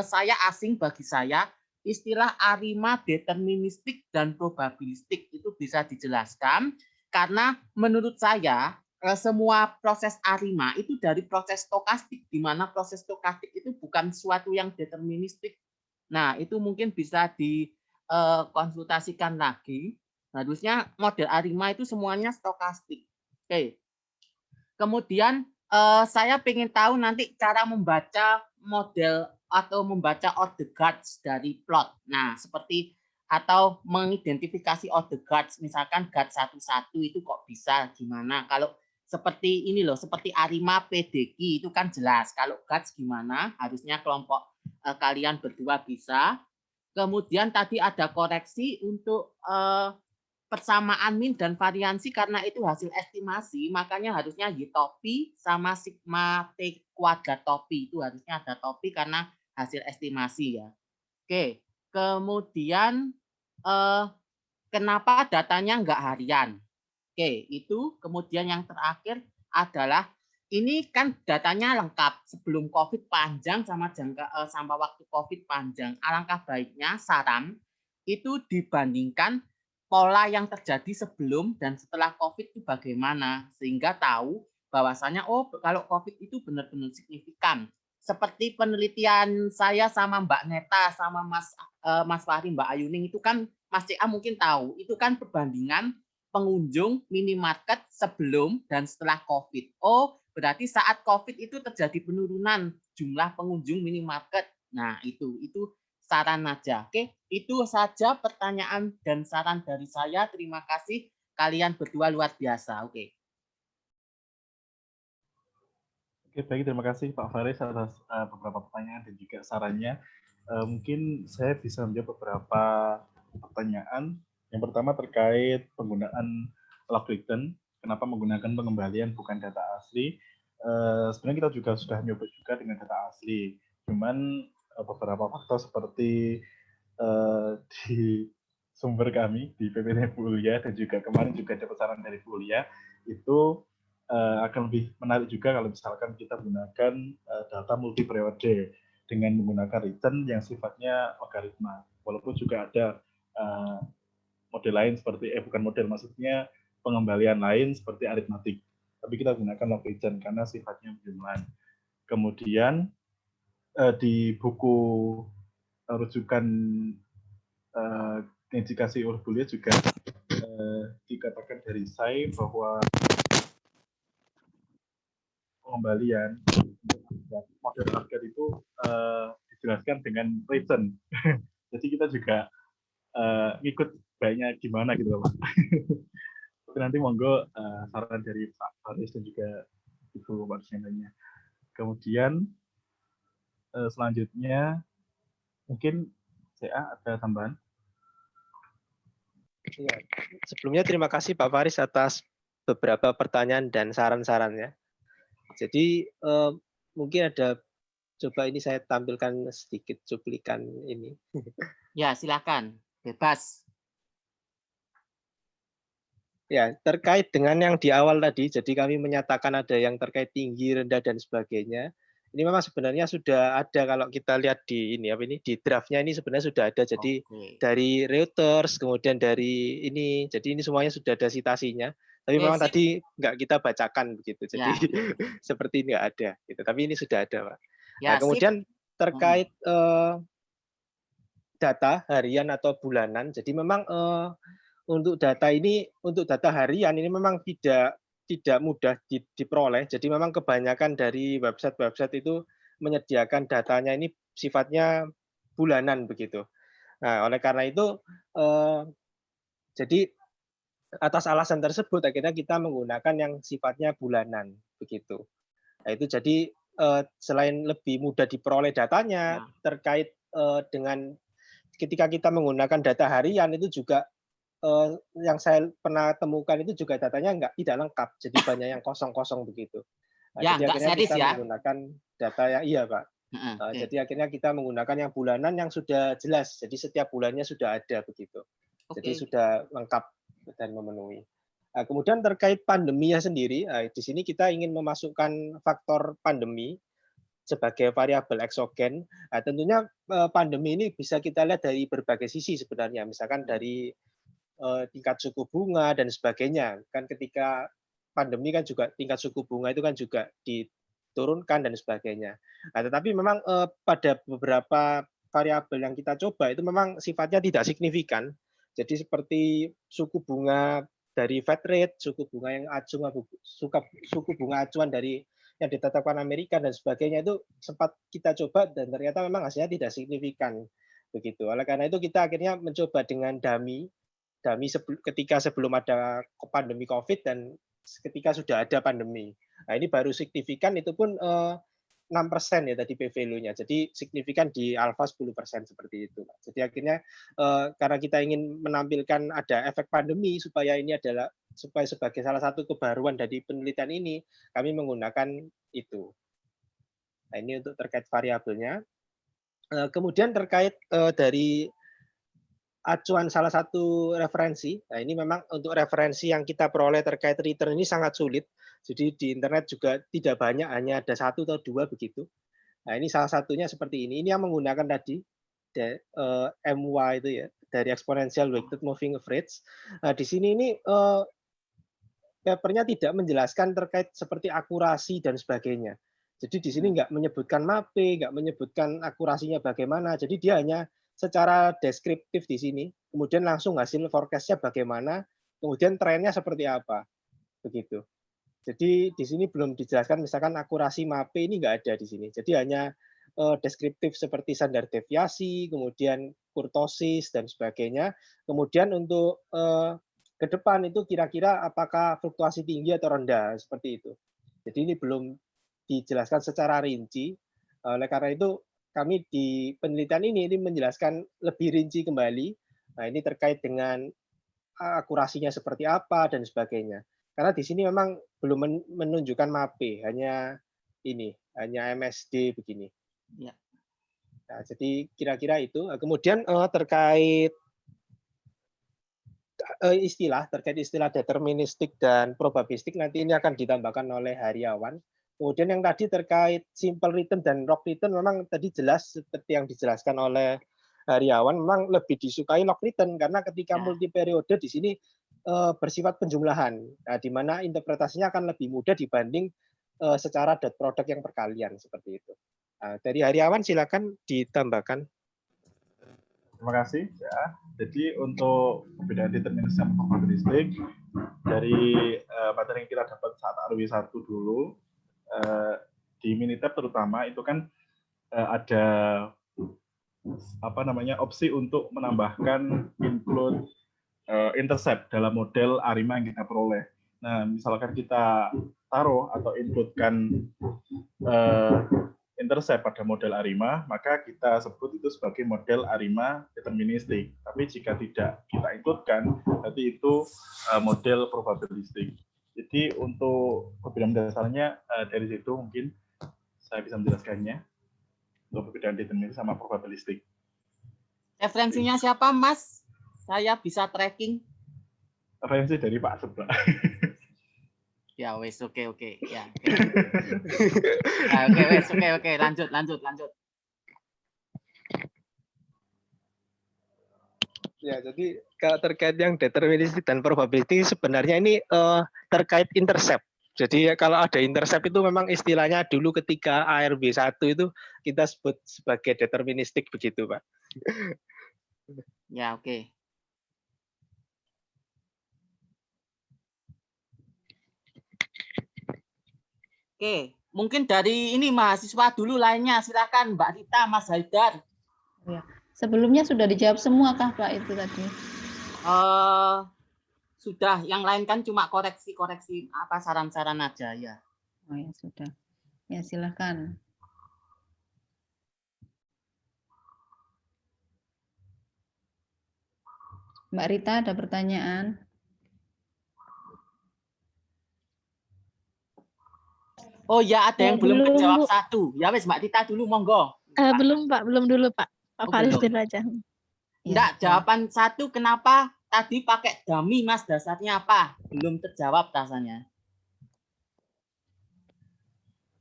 saya asing bagi saya, istilah ARIMA deterministik dan probabilistik itu bisa dijelaskan karena menurut saya semua proses ARIMA itu dari proses stokastik, di mana proses stokastik itu bukan sesuatu yang deterministik. Nah, itu mungkin bisa dikonsultasikan lagi. Harusnya model ARIMA itu semuanya stokastik. Oke. Kemudian saya ingin tahu nanti cara membaca model atau membaca Odegaard dari plot. Nah, seperti atau mengidentifikasi Odegaard, misalkan GAD 11 itu kok bisa gimana? Kalau seperti ini loh, seperti ARIMA PDQ itu kan jelas. Kalau GAD gimana? Harusnya kelompok kalian berdua bisa. Kemudian tadi ada koreksi untuk persamaan min dan variansi karena itu hasil estimasi, makanya harusnya Y topi sama sigma T kuadrat topi. Itu harusnya ada topi karena hasil estimasi ya. Oke, kemudian kenapa datanya enggak harian? Oke, itu kemudian yang terakhir adalah ini kan datanya lengkap sebelum COVID panjang sama sampai waktu COVID panjang. Alangkah baiknya saran itu dibandingkan pola yang terjadi sebelum dan setelah COVID itu bagaimana sehingga tahu bahwasanya oh kalau COVID itu benar-benar signifikan. Seperti penelitian saya sama Mbak Neta sama Mas Fahri, Mbak Ayuning itu kan Mas CA mungkin tahu itu kan perbandingan pengunjung minimarket sebelum dan setelah COVID. Oh, berarti saat COVID itu terjadi penurunan jumlah pengunjung minimarket. Nah, itu saran aja. Oke, itu saja pertanyaan dan saran dari saya. Terima kasih. Kalian berdua luar biasa. Oke. Oke, baik, terima kasih Pak Faris atas beberapa pertanyaan dan juga sarannya. Mungkin saya bisa menjawab beberapa pertanyaan. Yang pertama terkait penggunaan log return. Kenapa menggunakan pengembalian bukan data asli? Sebenarnya kita juga sudah nyoba juga dengan data asli. Cuman beberapa faktor seperti di sumber kami di PPT Bulia dan juga kemarin juga ada pesanan dari Bulia itu akan lebih menarik juga kalau misalkan kita menggunakan data multi periode dengan menggunakan return yang sifatnya logaritma. Walaupun juga ada model lain seperti bukan model, maksudnya pengembalian lain seperti aritmatik. Tapi kita gunakan log return karena sifatnya jumlah. Kemudian di buku rujukan yang dikasih oleh Bulia juga dikatakan dari saya bahwa pengembalian model harga itu dijelaskan dengan return. Jadi kita juga ngikut baiknya gimana gitu loh Pak. Tapi nanti monggo saran dari Pak Faris dan juga Ibu Marsian lainnya. Kemudian selanjutnya mungkin CA ada tambahan? Ya, sebelumnya terima kasih Pak Faris atas beberapa pertanyaan dan saran-sarannya. Jadi mungkin ada, coba ini saya tampilkan sedikit cuplikan ini. Ya, silakan, bebas. Ya, terkait dengan yang di awal tadi, jadi kami menyatakan ada yang terkait tinggi, rendah, dan sebagainya. Ini memang sebenarnya sudah ada kalau kita lihat di ini apa ini di draftnya ini sebenarnya sudah ada. Jadi dari Reuters, kemudian dari ini, jadi ini semuanya sudah ada citasinya. Tapi memang tadi nggak kita bacakan begitu. Jadi seperti ini nggak ada. Gitu. Tapi ini sudah ada, Pak. Ya, nah, kemudian terkait data harian atau bulanan. Jadi memang untuk data ini, untuk data harian ini memang tidak mudah diperoleh. Jadi memang kebanyakan dari website-website itu menyediakan datanya ini sifatnya bulanan begitu. Nah, oleh karena itu, jadi atas alasan tersebut akhirnya kita menggunakan yang sifatnya bulanan begitu. Nah, itu jadi selain lebih mudah diperoleh datanya terkait dengan ketika kita menggunakan data harian itu juga yang saya pernah temukan itu juga datanya tidak lengkap, jadi banyak yang kosong-kosong begitu. Nah, ya, jadi akhirnya kita ya? menggunakan data yang Pak. Jadi akhirnya kita menggunakan yang bulanan yang sudah jelas, jadi setiap bulannya sudah ada begitu. Jadi sudah lengkap dan memenuhi. Nah, kemudian terkait pandeminya sendiri, di sini kita ingin memasukkan faktor pandemi sebagai variabel eksogen. Nah, tentunya pandemi ini bisa kita lihat dari berbagai sisi sebenarnya, misalkan dari tingkat suku bunga dan sebagainya. Kan ketika pandemi kan juga tingkat suku bunga itu kan juga diturunkan dan sebagainya. Nah, tetapi memang pada beberapa variabel yang kita coba itu memang sifatnya tidak signifikan. Jadi seperti suku bunga dari Fed rate, suku bunga yang suku bunga acuan dari yang ditetapkan Amerika dan sebagainya itu sempat kita coba dan ternyata memang hasilnya tidak signifikan begitu. Oleh karena itu kita akhirnya mencoba dengan dummy ketika sebelum ada pandemi COVID dan ketika sudah ada pandemi. Nah, ini baru signifikan itu pun 6% ya tadi p-value-nya. Jadi signifikan di alfa 10% seperti itu. Jadi akhirnya karena kita ingin menampilkan ada efek pandemi supaya sebagai salah satu kebaruan dari penelitian ini, kami menggunakan itu. Nah, ini untuk terkait variabelnya. Kemudian terkait dari acuan salah satu referensi. Nah, ini memang untuk referensi yang kita peroleh terkait return ini sangat sulit. Jadi di internet juga tidak banyak, hanya ada 1 atau 2 begitu. Nah, ini salah satunya seperti ini. Ini yang menggunakan tadi MY itu ya, dari exponential weighted moving average. Nah, di sini ini papernya tidak menjelaskan terkait seperti akurasi dan sebagainya. Jadi di sini nggak menyebutkan MAPE, nggak menyebutkan akurasinya bagaimana. Jadi dia hanya secara deskriptif di sini, kemudian langsung hasil forecast-nya bagaimana, kemudian trennya seperti apa, begitu. Jadi di sini belum dijelaskan misalkan akurasi MAPE ini nggak ada di sini. Jadi hanya deskriptif seperti standar deviasi, kemudian kurtosis dan sebagainya. Kemudian untuk ke depan itu kira-kira apakah fluktuasi tinggi atau rendah seperti itu. Jadi ini belum dijelaskan secara rinci. Oleh karena itu kami di penelitian ini menjelaskan lebih rinci kembali. Nah, ini terkait dengan akurasinya seperti apa dan sebagainya. Karena di sini memang belum menunjukkan MAPE, hanya MSD begini. Ya. Nah, jadi kira-kira itu. Kemudian terkait istilah deterministik dan probabilistik nanti ini akan ditambahkan oleh Haryawan. Kemudian yang tadi terkait simple written dan log written memang tadi jelas seperti yang dijelaskan oleh Haryawan, memang lebih disukai log written karena ketika multi periode di sini bersifat penjumlahan, nah, di mana interpretasinya akan lebih mudah dibanding secara dot product yang perkalian seperti itu. Nah, dari Haryawan silakan ditambahkan. Terima kasih. Ya. Jadi untuk perbedaan deterministik dan probabilistik dari materi yang kita dapat saat RW1 dulu, di Minitab terutama itu kan ada opsi untuk menambahkan include intercept dalam model ARIMA yang kita peroleh. Nah, misalkan kita taruh atau inputkan intercept pada model ARIMA, maka kita sebut itu sebagai model ARIMA deterministik. Tapi jika tidak kita inputkan, berarti itu model probabilistik. Jadi untuk perbedaan dasarnya dari situ mungkin saya bisa menjelaskannya untuk perbedaan deterministik sama probabilistik. Referensinya siapa, Mas? Saya bisa tracking. Referensi dari Pak Sebak. Ya wes, oke. Ya, oke. Lanjut. Ya, jadi terkait yang deterministik dan probabilistik sebenarnya ini terkait intercept. Jadi kalau ada intercept itu memang istilahnya dulu ketika ARB 1 itu kita sebut sebagai deterministik begitu, Pak. Ya, oke. Oke, mungkin dari ini mahasiswa dulu lainnya. Silakan Mbak Rita, Mas Haidar. Ya. Sebelumnya sudah dijawab semua kah Pak itu tadi? Sudah, yang lain kan cuma koreksi apa saran-saran aja ya. Oh ya sudah. Ya silakan. Mbak Rita ada pertanyaan? Oh ya, ada yang belum menjawab satu. Ya wes Mbak Rita dulu, monggo. Belum Pak, belum dulu Pak. Pak Faris dulu aja. Enggak, jawaban satu kenapa tadi pakai dummy Mas, dasarnya apa? Belum terjawab rasanya.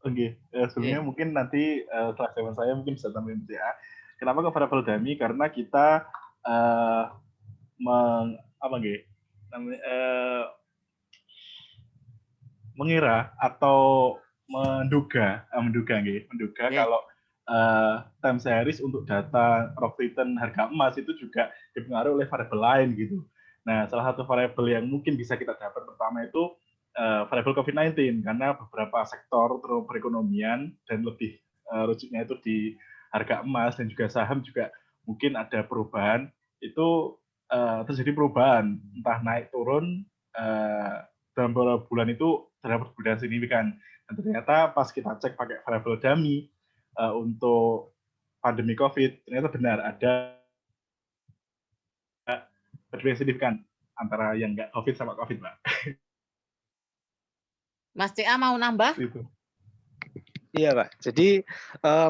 Oke, sebelumnya mungkin nanti setelah jawaban saya mungkin bisa tambahin ya. Kenapa ke variabel dummy? Karena kita mengira atau menduga kalau time series untuk data log written harga emas itu juga dipengaruhi oleh variabel lain gitu. Nah, salah satu variabel yang mungkin bisa kita dapat pertama itu variabel COVID-19 karena beberapa sektor perekonomian dan lebih rujuknya itu di harga emas dan juga saham juga mungkin ada perubahan itu terjadi perubahan entah naik turun dalam beberapa bulan itu terdapat perbedaan signifikan. Dan ternyata pas kita cek pakai variabel dummy untuk pandemi COVID, ternyata benar ada perbedaan signifikan antara yang nggak COVID sama COVID, Pak. Mas CA mau nambah? Iya, Pak. Jadi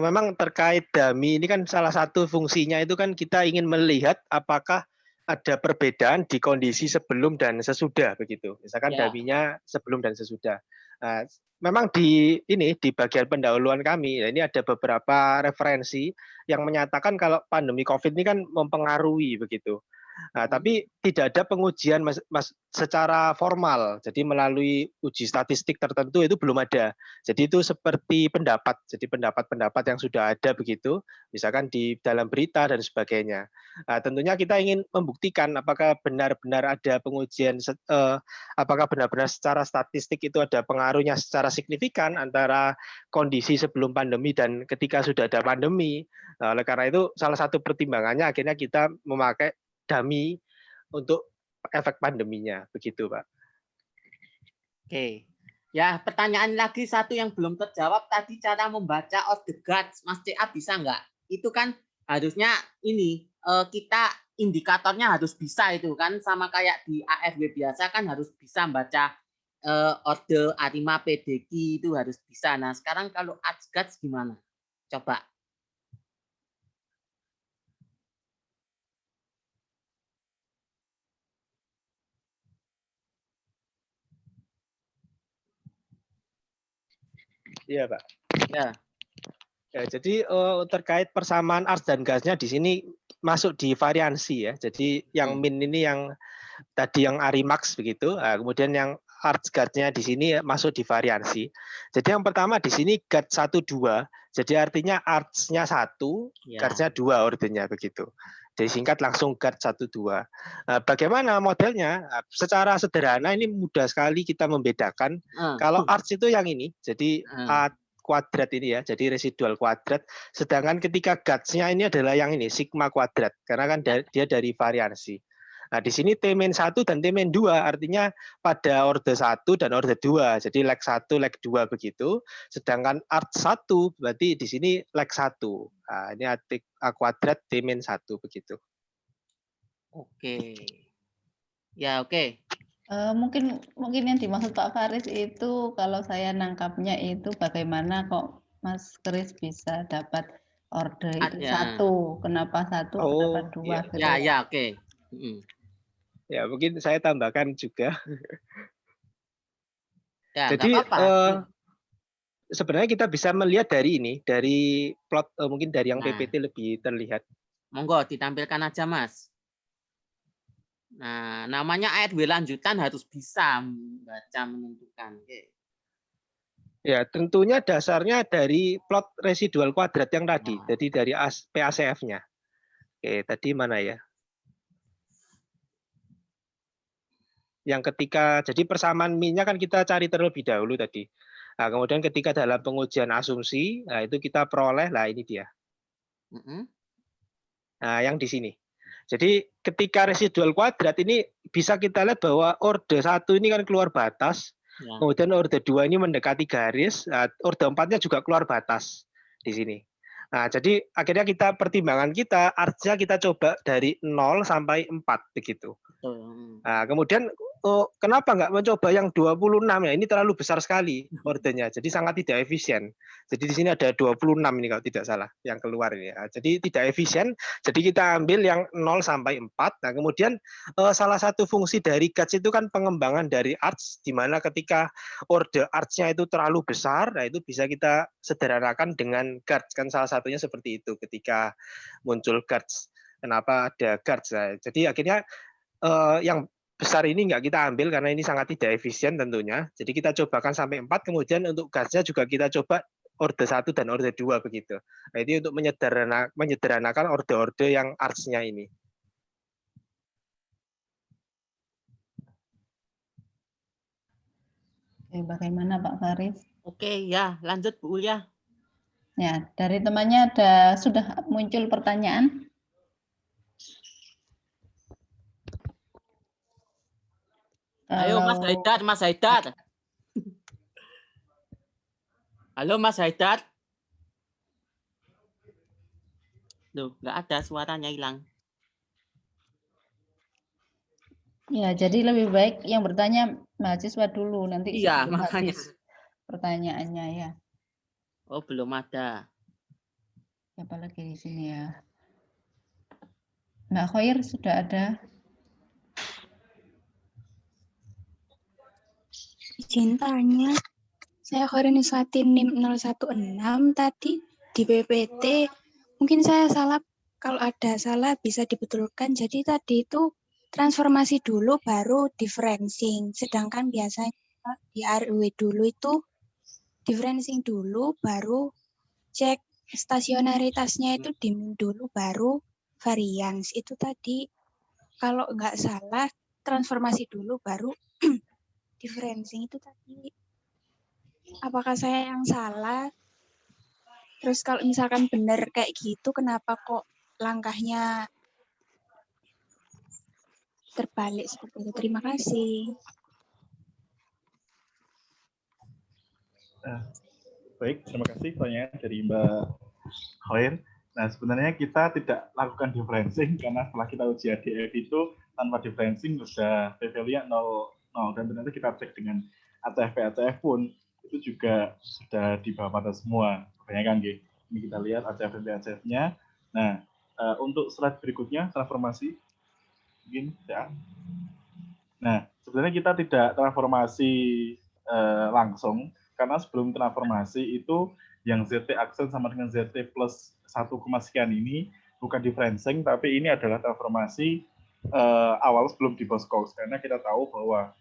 memang terkait dummy ini kan salah satu fungsinya itu kan kita ingin melihat apakah ada perbedaan di kondisi sebelum dan sesudah begitu. Misalkan dummy-nya sebelum dan sesudah. Nah, memang di bagian pendahuluan kami ini ada beberapa referensi yang menyatakan kalau pandemi COVID ini kan mempengaruhi begitu. Nah, tapi tidak ada pengujian secara formal. Jadi melalui uji statistik tertentu itu belum ada. Jadi itu seperti pendapat. Jadi pendapat-pendapat yang sudah ada begitu, misalkan di dalam berita dan sebagainya. Nah, tentunya kita ingin membuktikan apakah benar-benar ada pengujian, apakah benar-benar secara statistik itu ada pengaruhnya secara signifikan antara kondisi sebelum pandemi dan ketika sudah ada pandemi. Nah, oleh karena itu salah satu pertimbangannya akhirnya kita memakai dummy untuk efek pandeminya, begitu Pak. Oke, Ya, pertanyaan lagi satu yang belum terjawab tadi, cara membaca of the guards. Mas CA bisa nggak? Itu kan harusnya ini kita indikatornya harus bisa itu kan, sama kayak di ARW biasa kan harus bisa membaca orde Arima PDQ itu harus bisa. Nah, sekarang kalau arts guards gimana? Coba. Iya, Pak. Ya. Ya, jadi terkait persamaan arts dan gasnya di sini masuk di variansi ya. Jadi yang min ini yang tadi yang Arimax begitu. Nah, kemudian yang arts guard-nya di sini masuk di variansi. Jadi yang pertama di sini guard 1 2. Jadi artinya arts-nya 1, guard-nya 2 ordenya begitu. Jadi singkat langsung guard 1 2. Nah, bagaimana modelnya? Nah, secara sederhana ini mudah sekali kita membedakan. Kalau arts itu yang ini. Jadi kuadrat ini ya, jadi residual kuadrat. Sedangkan ketika guards-nya ini adalah yang ini, sigma kuadrat. Karena kan dia dari variansi. Nah, di sini T-1 dan T-2 artinya pada orde 1 dan orde 2. Jadi leg 1, leg 2 begitu. Sedangkan art 1 berarti di sini leg 1. Nah, ini A kuadrat T-1 begitu. Oke. Ya, oke. Mungkin yang dimaksud Pak Faris itu kalau saya nangkapnya itu bagaimana kok Mas Kris bisa dapat order itu 1, kenapa 1, kenapa 2 gitu ya, oke. Ya, mungkin saya tambahkan juga. Ya, jadi apa-apa. Sebenarnya kita bisa melihat dari ini, dari plot mungkin dari yang PPT lebih terlihat. Monggo ditampilkan aja, Mas. Nah, namanya ARW lanjutan harus bisa membaca menentukan. Oke. Ya, tentunya dasarnya dari plot residual kuadrat yang tadi, jadi dari PACF-nya. Oke, tadi mana ya? Yang ketika, jadi persamaan min-nya kan kita cari terlebih dahulu tadi. Nah, kemudian ketika dalam pengujian asumsi, nah itu kita peroleh, lah ini dia. Nah, yang di sini. Jadi ketika residual kuadrat ini bisa kita lihat bahwa orde 1 ini kan keluar batas, kemudian orde 2 ini mendekati garis, orde 4-nya juga keluar batas di sini. Nah, jadi akhirnya kita pertimbangan kita, arts-nya kita coba dari 0 sampai 4 begitu. Nah, kemudian kenapa nggak mencoba yang 26 ya? Ini terlalu besar sekali ordenya, jadi sangat tidak efisien. Jadi di sini ada 26 ini kalau tidak salah yang keluar ini. Nah, jadi tidak efisien. Jadi kita ambil yang 0 sampai 4. Nah, kemudian salah satu fungsi dari guards itu kan pengembangan dari arts, di mana ketika orde arts-nya itu terlalu besar, nah itu bisa kita sederhanakan dengan guards. Kan salah satunya seperti itu ketika muncul guards. Kenapa ada guards? Nah, jadi akhirnya yang besar ini nggak kita ambil karena ini sangat tidak efisien tentunya. Jadi kita cobakan sampai 4, kemudian untuk gasnya juga kita coba orde 1 dan orde 2 begitu. Nah, ini untuk menyederhanakan orde-orde yang arts-nya ini. Oke, bagaimana Pak Faris? Oke, ya, lanjut Bu Ulya. Ya, dari temannya sudah muncul pertanyaan? Ayo Mas Haidar, Mas Haidar. Halo Mas Haidar. Loh, nggak ada, suaranya hilang. Ya, jadi lebih baik yang bertanya mahasiswa dulu, nanti iya, sebelum makanya. habis pertanyaannya ya. Oh, belum ada. Siapa lagi di sini ya? Mbak Khoir sudah ada? Izin tanya, saya Khoiriniswati NIM 016 tadi di PPT, mungkin saya salah, kalau ada salah bisa dibetulkan. Jadi tadi itu transformasi dulu baru differencing, sedangkan biasanya di RW dulu itu differencing dulu baru cek stasionaritasnya itu dimin dulu baru varians. Itu tadi kalau nggak salah transformasi dulu baru differencing itu tadi. Apakah saya yang salah? Terus kalau misalkan benar kayak gitu, kenapa kok langkahnya terbalik seperti itu? Terima kasih. Baik, terima kasih pertanyaan dari Mbak Khair. Nah, sebenarnya kita tidak lakukan differencing karena setelah kita uji ADF itu tanpa differencing sudah p-value-nya 0, dan ternyata kita cek dengan ACF pun itu juga sudah di bawah batas semua. Kebanyakan, G. Ini kita lihat ACF dan ACF-nya. Nah, untuk slide berikutnya, transformasi. Mungkin, ya. Nah, sebenarnya kita tidak transformasi langsung, karena sebelum transformasi itu yang ZT aksen sama dengan ZT plus 1, sekian ini bukan differencing, tapi ini adalah transformasi awal sebelum di Boskos, karena kita tahu bahwa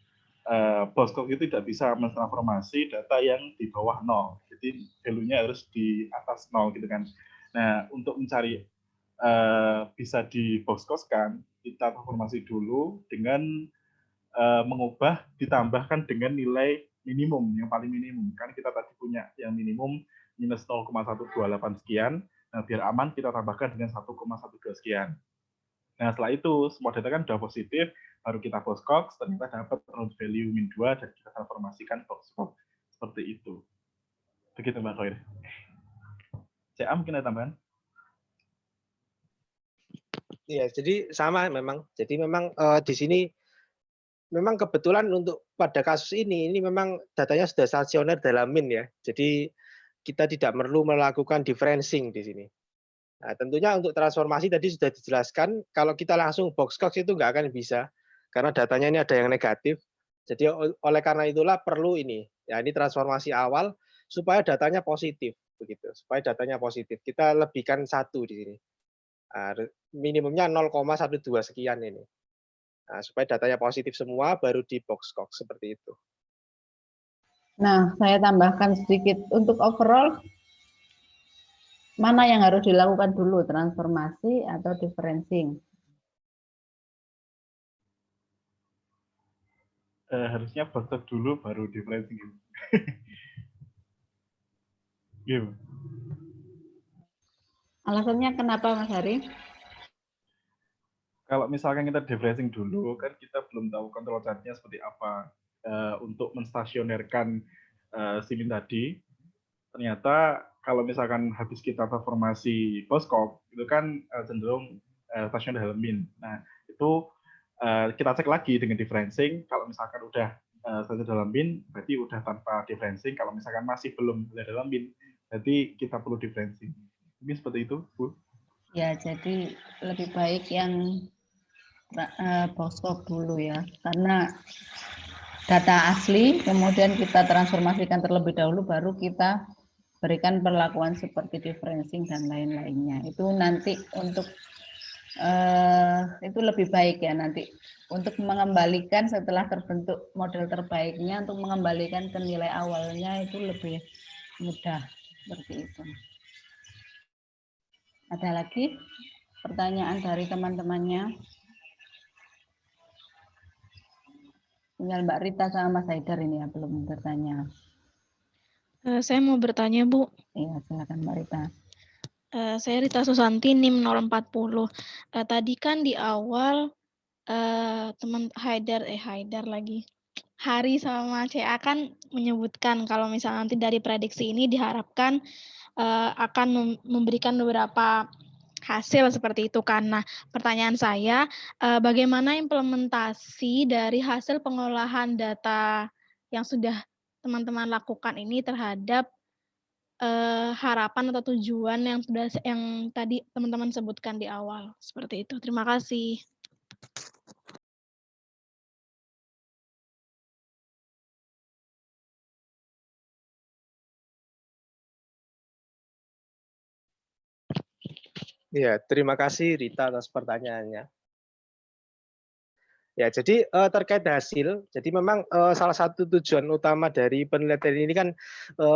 Boskos itu tidak bisa mentransformasi data yang di bawah 0, jadi value-nya harus di atas 0 gitu kan. Nah, untuk mencari bisa di Boskoskan, kita transformasi dulu dengan mengubah ditambahkan dengan nilai minimum yang paling minimum, kan kita tadi punya yang minimum minus 0,128 sekian. Nah, biar aman kita tambahkan dengan 1,12 sekian. Nah, setelah itu semua data kan sudah positif, baru kita Boskos, ternyata dapat round value min 2 dan kita transformasikan Boskos seperti itu. Begitu Mbak Khair. CA mungkin ada tambahan? Iya, jadi sama memang. Jadi memang di sini memang kebetulan untuk pada kasus ini memang datanya sudah stasioner dalam min ya. Jadi kita tidak perlu melakukan differencing di sini. Nah, tentunya untuk transformasi tadi sudah dijelaskan, kalau kita langsung Boskos itu nggak akan bisa, karena datanya ini ada yang negatif. Jadi oleh karena itulah perlu ini, ya ini transformasi awal supaya datanya positif, begitu. Supaya datanya positif, kita lebihkan 1 di sini. Nah, minimumnya 0,12 sekian ini. Nah, supaya datanya positif semua, baru di Boskos seperti itu. Nah, saya tambahkan sedikit untuk overall, mana yang harus dilakukan dulu, transformasi atau differencing? Harusnya Boskos dulu, baru differencing. Gitu. Alasannya kenapa, Mas Hari? Kalau misalkan kita differencing dulu, kan kita belum tahu control chart-nya seperti apa. Untuk menstasionerkan SIMIN tadi, ternyata kalau misalkan habis kita transformasi Boskos, itu kan cenderung stasioner dalam min. Nah, itu kita cek lagi dengan differencing. Kalau misalkan udah stasioner dalam min, berarti udah tanpa differencing. Kalau misalkan masih belum dalam min, berarti kita perlu differencing. Mungkin seperti itu, Bu. Ya, jadi lebih baik yang Boskos dulu ya, karena data asli, kemudian kita transformasikan terlebih dahulu, baru kita berikan perlakuan seperti differencing dan lain-lainnya. Itu nanti untuk itu lebih baik ya nanti untuk mengembalikan setelah terbentuk model terbaiknya, untuk mengembalikan ke nilai awalnya itu lebih mudah seperti itu. Ada lagi pertanyaan dari teman-temannya? Tinggal Mbak Rita sama Mas Haidar ini ya belum bertanya. Saya mau bertanya, Bu. Iya, silakan Mbak Rita. Saya Rita Susanti, NIM 040. Tadi kan di awal teman Haidar lagi. Hari sama CA kan menyebutkan kalau misalnya nanti dari prediksi ini diharapkan akan memberikan beberapa hasil seperti itu kan. Nah, pertanyaan saya, bagaimana implementasi dari hasil pengolahan data yang sudah teman-teman lakukan ini terhadap harapan atau tujuan yang tadi teman-teman sebutkan di awal, seperti itu. Terima kasih. Ya, terima kasih Rita atas pertanyaannya. Ya, jadi terkait hasil, jadi memang salah satu tujuan utama dari penelitian ini kan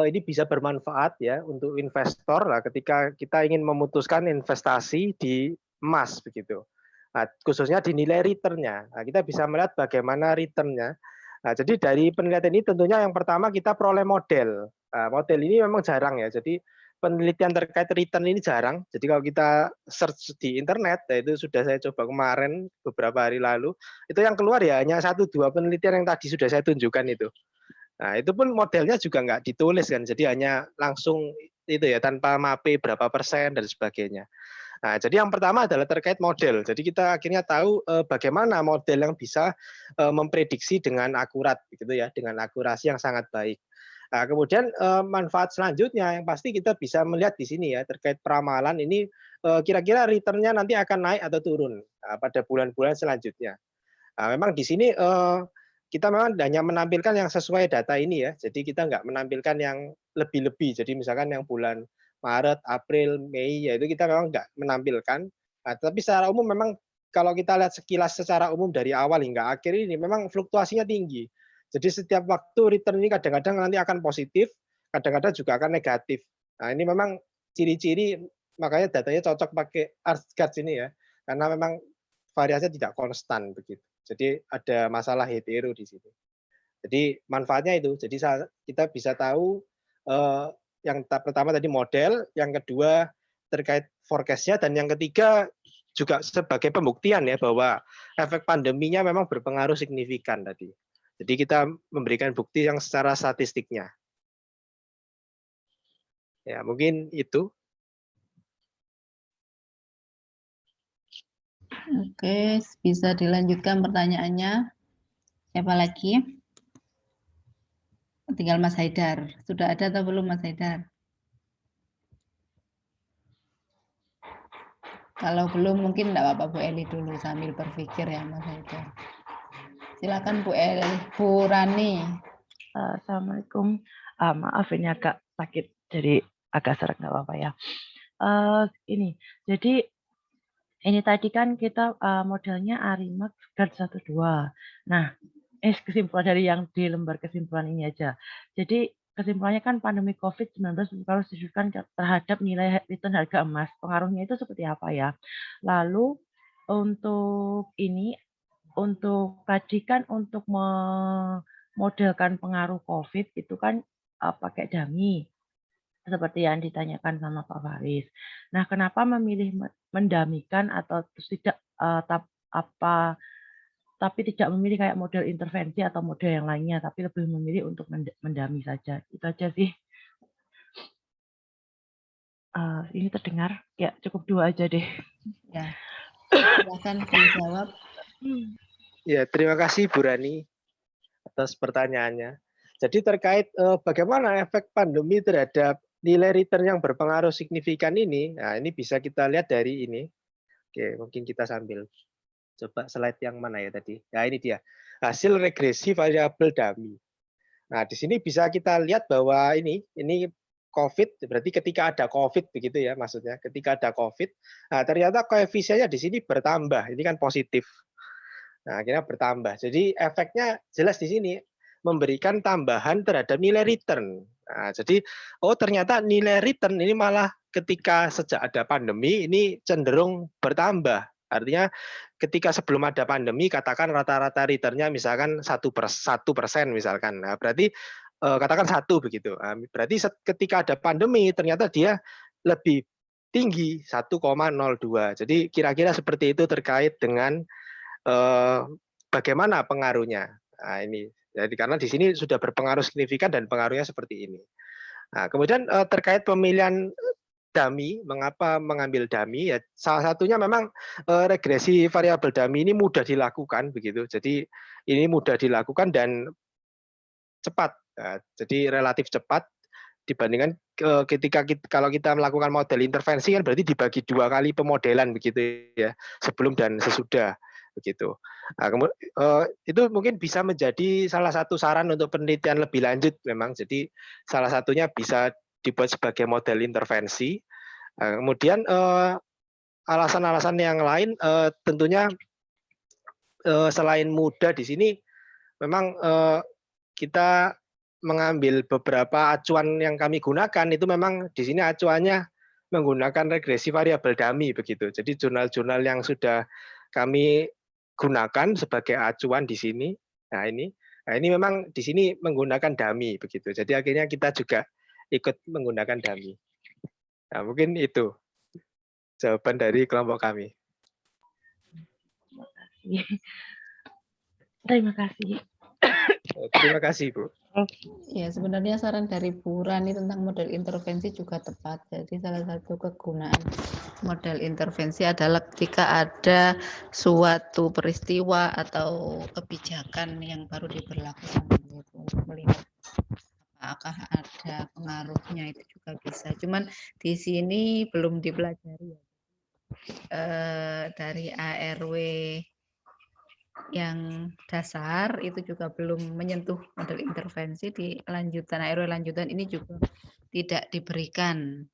ini bisa bermanfaat ya untuk investor lah ketika kita ingin memutuskan investasi di emas begitu. Nah, khususnya di nilai return-nya. Nah, kita bisa melihat bagaimana return-nya. Nah, jadi dari penelitian ini tentunya yang pertama kita peroleh model. Nah, model ini memang jarang ya. Jadi penelitian terkait return ini jarang. Jadi kalau kita search di internet, ya itu sudah saya coba kemarin beberapa hari lalu, itu yang keluar ya hanya 1-2 penelitian yang tadi sudah saya tunjukkan itu. Nah, itu pun modelnya juga nggak ditulis kan, jadi hanya langsung itu ya, tanpa mape berapa persen dan sebagainya. Nah, jadi yang pertama adalah terkait model. Jadi kita akhirnya tahu bagaimana model yang bisa memprediksi dengan akurat, gitu ya, dengan akurasi yang sangat baik. Nah, kemudian manfaat selanjutnya yang pasti kita bisa melihat di sini ya, terkait peramalan ini kira-kira return-nya nanti akan naik atau turun pada bulan-bulan selanjutnya. Nah, memang di sini kita memang hanya menampilkan yang sesuai data ini ya. Jadi kita nggak menampilkan yang lebih-lebih. Jadi misalkan yang bulan Maret, April, Mei, ya itu kita memang nggak menampilkan. Nah, tapi secara umum memang kalau kita lihat sekilas secara umum dari awal hingga akhir ini memang fluktuasinya tinggi. Jadi setiap waktu return ini kadang-kadang nanti akan positif, kadang-kadang juga akan negatif. Nah, ini memang ciri-ciri, makanya datanya cocok pakai ArcGuard ini ya. Karena memang variasinya tidak konstan begitu. Jadi ada masalah hetero di sini. Jadi manfaatnya itu. Jadi kita bisa tahu yang pertama tadi model, yang kedua terkait forecast-nya, dan yang ketiga juga sebagai pembuktian ya bahwa efek pandeminya memang berpengaruh signifikan tadi. Jadi kita memberikan bukti yang secara statistiknya. Ya, mungkin itu. Oke, bisa dilanjutkan pertanyaannya. Siapa lagi? Tinggal Mas Haidar. Sudah ada atau belum Mas Haidar? Kalau belum mungkin enggak apa-apa Bu Eli dulu sambil berpikir ya Mas Haidar. Silakan Bu Eli, Bu Rani. Assalamualaikum. Maaf ini agak sakit, jadi agak serak, nggak apa-apa ya. Jadi ini tadi kan kita modelnya Arimax GUARD 1.2. Nah, kesimpulan dari yang di lembar kesimpulan ini aja. Jadi kesimpulannya kan pandemi COVID-19 berpengaruh signifikan terhadap nilai return harga emas. Pengaruhnya itu seperti apa ya? Lalu untuk ini, untuk tadi kan untuk memodelkan pengaruh COVID itu kan pakai dummy, seperti yang ditanyakan sama Pak Faris. Nah, kenapa memilih mendamikan atau tidak tapi tidak memilih kayak model intervensi atau model yang lainnya, tapi lebih memilih untuk mendami saja. Itu aja sih. Ini terdengar? Ya, cukup 2 aja deh. Ya, silakan dijawab. Ya, terima kasih Bu Rani atas pertanyaannya. Jadi terkait bagaimana efek pandemi terhadap nilai return yang berpengaruh signifikan ini, nah ini bisa kita lihat dari ini. Oke, mungkin kita sambil coba slide yang mana ya tadi. Nah ini dia, hasil regresi variabel dummy. Nah di sini bisa kita lihat bahwa ini COVID, berarti ketika ada COVID begitu ya maksudnya. Ketika ada COVID, nah ternyata koefisiennya di sini bertambah. Ini kan positif. Nah, akhirnya bertambah. Jadi efeknya jelas di sini memberikan tambahan terhadap nilai return. Nah, jadi ternyata nilai return ini malah ketika sejak ada pandemi ini cenderung bertambah. Artinya ketika sebelum ada pandemi katakan rata-rata returnnya misalkan 1% misalkan. Nah, berarti katakan 1 begitu. Nah, berarti ketika ada pandemi ternyata dia lebih tinggi 1,02. Jadi kira-kira seperti itu terkait dengan bagaimana pengaruhnya. Nah, ini jadi karena di sini sudah berpengaruh signifikan dan pengaruhnya seperti ini. Nah, kemudian terkait pemilihan dummy, mengapa mengambil dummy? Ya, salah satunya memang regresi variabel dummy ini mudah dilakukan begitu. Jadi ini mudah dilakukan dan cepat. Nah, jadi relatif cepat dibandingkan kalau kita melakukan model intervensi kan berarti dibagi 2 kali pemodelan begitu ya, sebelum dan sesudah begitu. Nah, itu mungkin bisa menjadi salah satu saran untuk penelitian lebih lanjut memang. Jadi salah satunya bisa dibuat sebagai model intervensi. Nah, kemudian alasan-alasan yang lain tentunya selain mudah di sini memang kita mengambil beberapa acuan yang kami gunakan itu memang di sini acuannya menggunakan regresi variabel dummy begitu. Jadi jurnal-jurnal yang sudah kami gunakan sebagai acuan di sini. Nah ini memang di sini menggunakan dummy begitu. Jadi akhirnya kita juga ikut menggunakan dummy. Nah, mungkin itu jawaban dari kelompok kami. Terima kasih. Terima kasih Bu. Ya, sebenarnya saran dari Bu Rani tentang model intervensi juga tepat. Jadi salah satu kegunaan model intervensi adalah ketika ada suatu peristiwa atau kebijakan yang baru diberlakukan gitu, untuk melihat apakah ada pengaruhnya, itu juga bisa. Cuman di sini belum dipelajari ya. Dari ARW yang dasar itu juga belum menyentuh model intervensi. Di lanjutan ARW lanjutan ini juga tidak diberikan.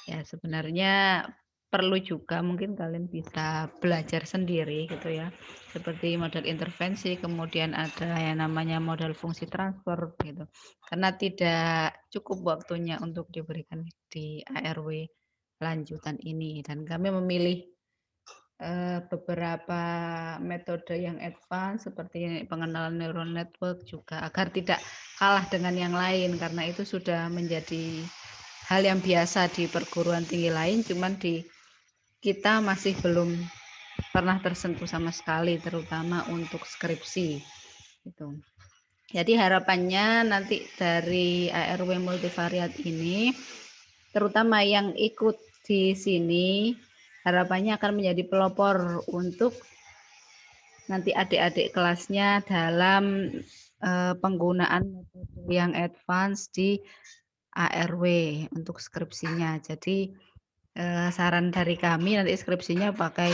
Ya, sebenarnya perlu juga mungkin kalian bisa belajar sendiri gitu ya, seperti model intervensi, kemudian ada yang namanya model fungsi transfer gitu, karena tidak cukup waktunya untuk diberikan di ARW lanjutan ini, dan kami memilih beberapa metode yang advance seperti pengenalan neural network juga agar tidak kalah dengan yang lain, karena itu sudah menjadi hal yang biasa di perguruan tinggi lain, cuman di kita masih belum pernah tersentuh sama sekali, terutama untuk skripsi gitu. Jadi harapannya nanti dari ARW multivariat ini, terutama yang ikut di sini, harapannya akan menjadi pelopor untuk nanti adik-adik kelasnya dalam penggunaan metode yang advance di ARW untuk skripsinya. Jadi saran dari kami nanti skripsinya pakai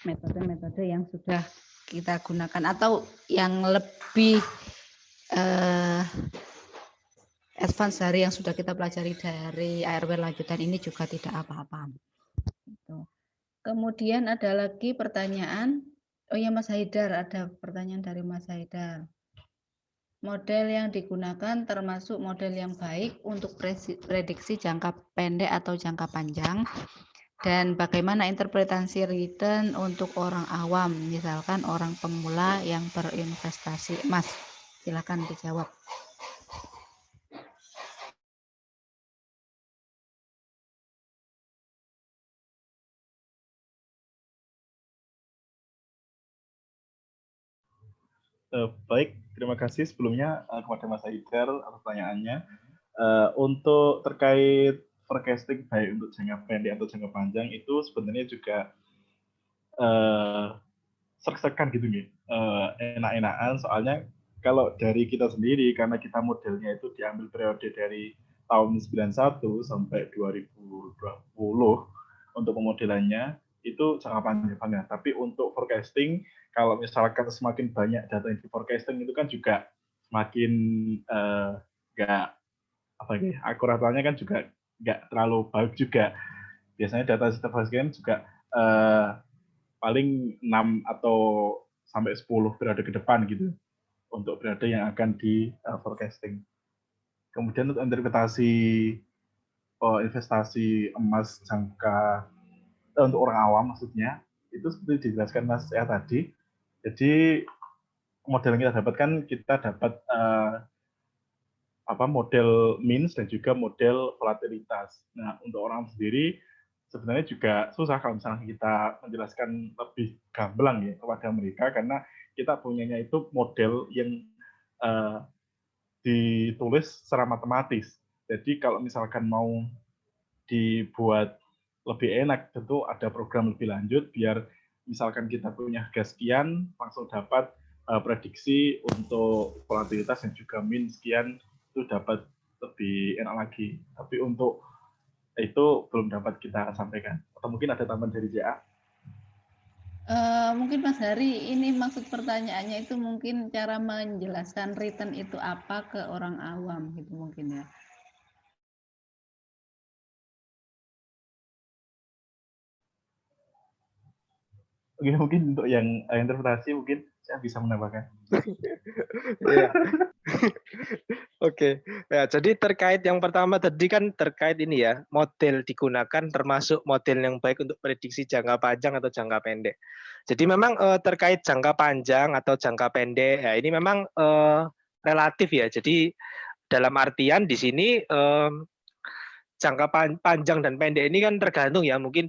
metode-metode yang sudah kita gunakan atau yang lebih advance dari yang sudah kita pelajari dari ARW lanjutan ini juga tidak apa-apa. Kemudian ada lagi pertanyaan, oh ya Mas Haidar, ada pertanyaan dari Mas Haidar. Model yang digunakan termasuk model yang baik untuk prediksi jangka pendek atau jangka panjang, dan bagaimana interpretasi return untuk orang awam, misalkan orang pemula yang berinvestasi emas. Silakan dijawab. Baik, terima kasih sebelumnya kepada Mas Haidar atas pertanyaannya. Untuk terkait forecasting baik untuk jangka pendek atau jangka panjang itu sebenarnya juga serk-serkan gitu nih, enak-enakan, soalnya kalau dari kita sendiri, karena kita modelnya itu diambil periode dari tahun 91 sampai 2020 untuk pemodelannya, itu jangka panjang. Tapi untuk forecasting, kalau misalkan semakin banyak data yang di forecasting itu kan juga semakin nggak akuratannya kan juga nggak terlalu baik juga. Biasanya data sistem forecasting juga paling 6 atau sampai 10 periode ke depan gitu untuk periode yang akan di forecasting. Kemudian untuk interpretasi investasi emas jangka untuk orang awam maksudnya, itu seperti dijelaskan Mas ya tadi. Jadi model yang kita dapat model means dan juga model volatilitas. Nah, untuk orang sendiri sebenarnya juga susah kalau misalnya kita menjelaskan lebih gamblang ya kepada mereka, karena kita punyanya itu model yang ditulis secara matematis. Jadi kalau misalkan mau dibuat lebih enak, tentu ada program lebih lanjut biar misalkan kita punya harga sekian langsung dapat prediksi untuk volatilitas dan juga min sekian, itu dapat lebih enak lagi. Tapi untuk itu belum dapat kita sampaikan. Atau mungkin ada tambahan dari JA? Mungkin Mas Hari, ini maksud pertanyaannya itu mungkin cara menjelaskan return itu apa ke orang awam gitu mungkin ya. Oke, mungkin untuk yang interpretasi mungkin saya bisa menambahkan. Iya. Oke. Ya, jadi terkait yang pertama tadi kan terkait ini ya, model digunakan termasuk model yang baik untuk prediksi jangka panjang atau jangka pendek. Jadi memang terkait jangka panjang atau jangka pendek, ya ini memang relatif ya. Jadi dalam artian di sini jangka panjang dan pendek ini kan tergantung ya, mungkin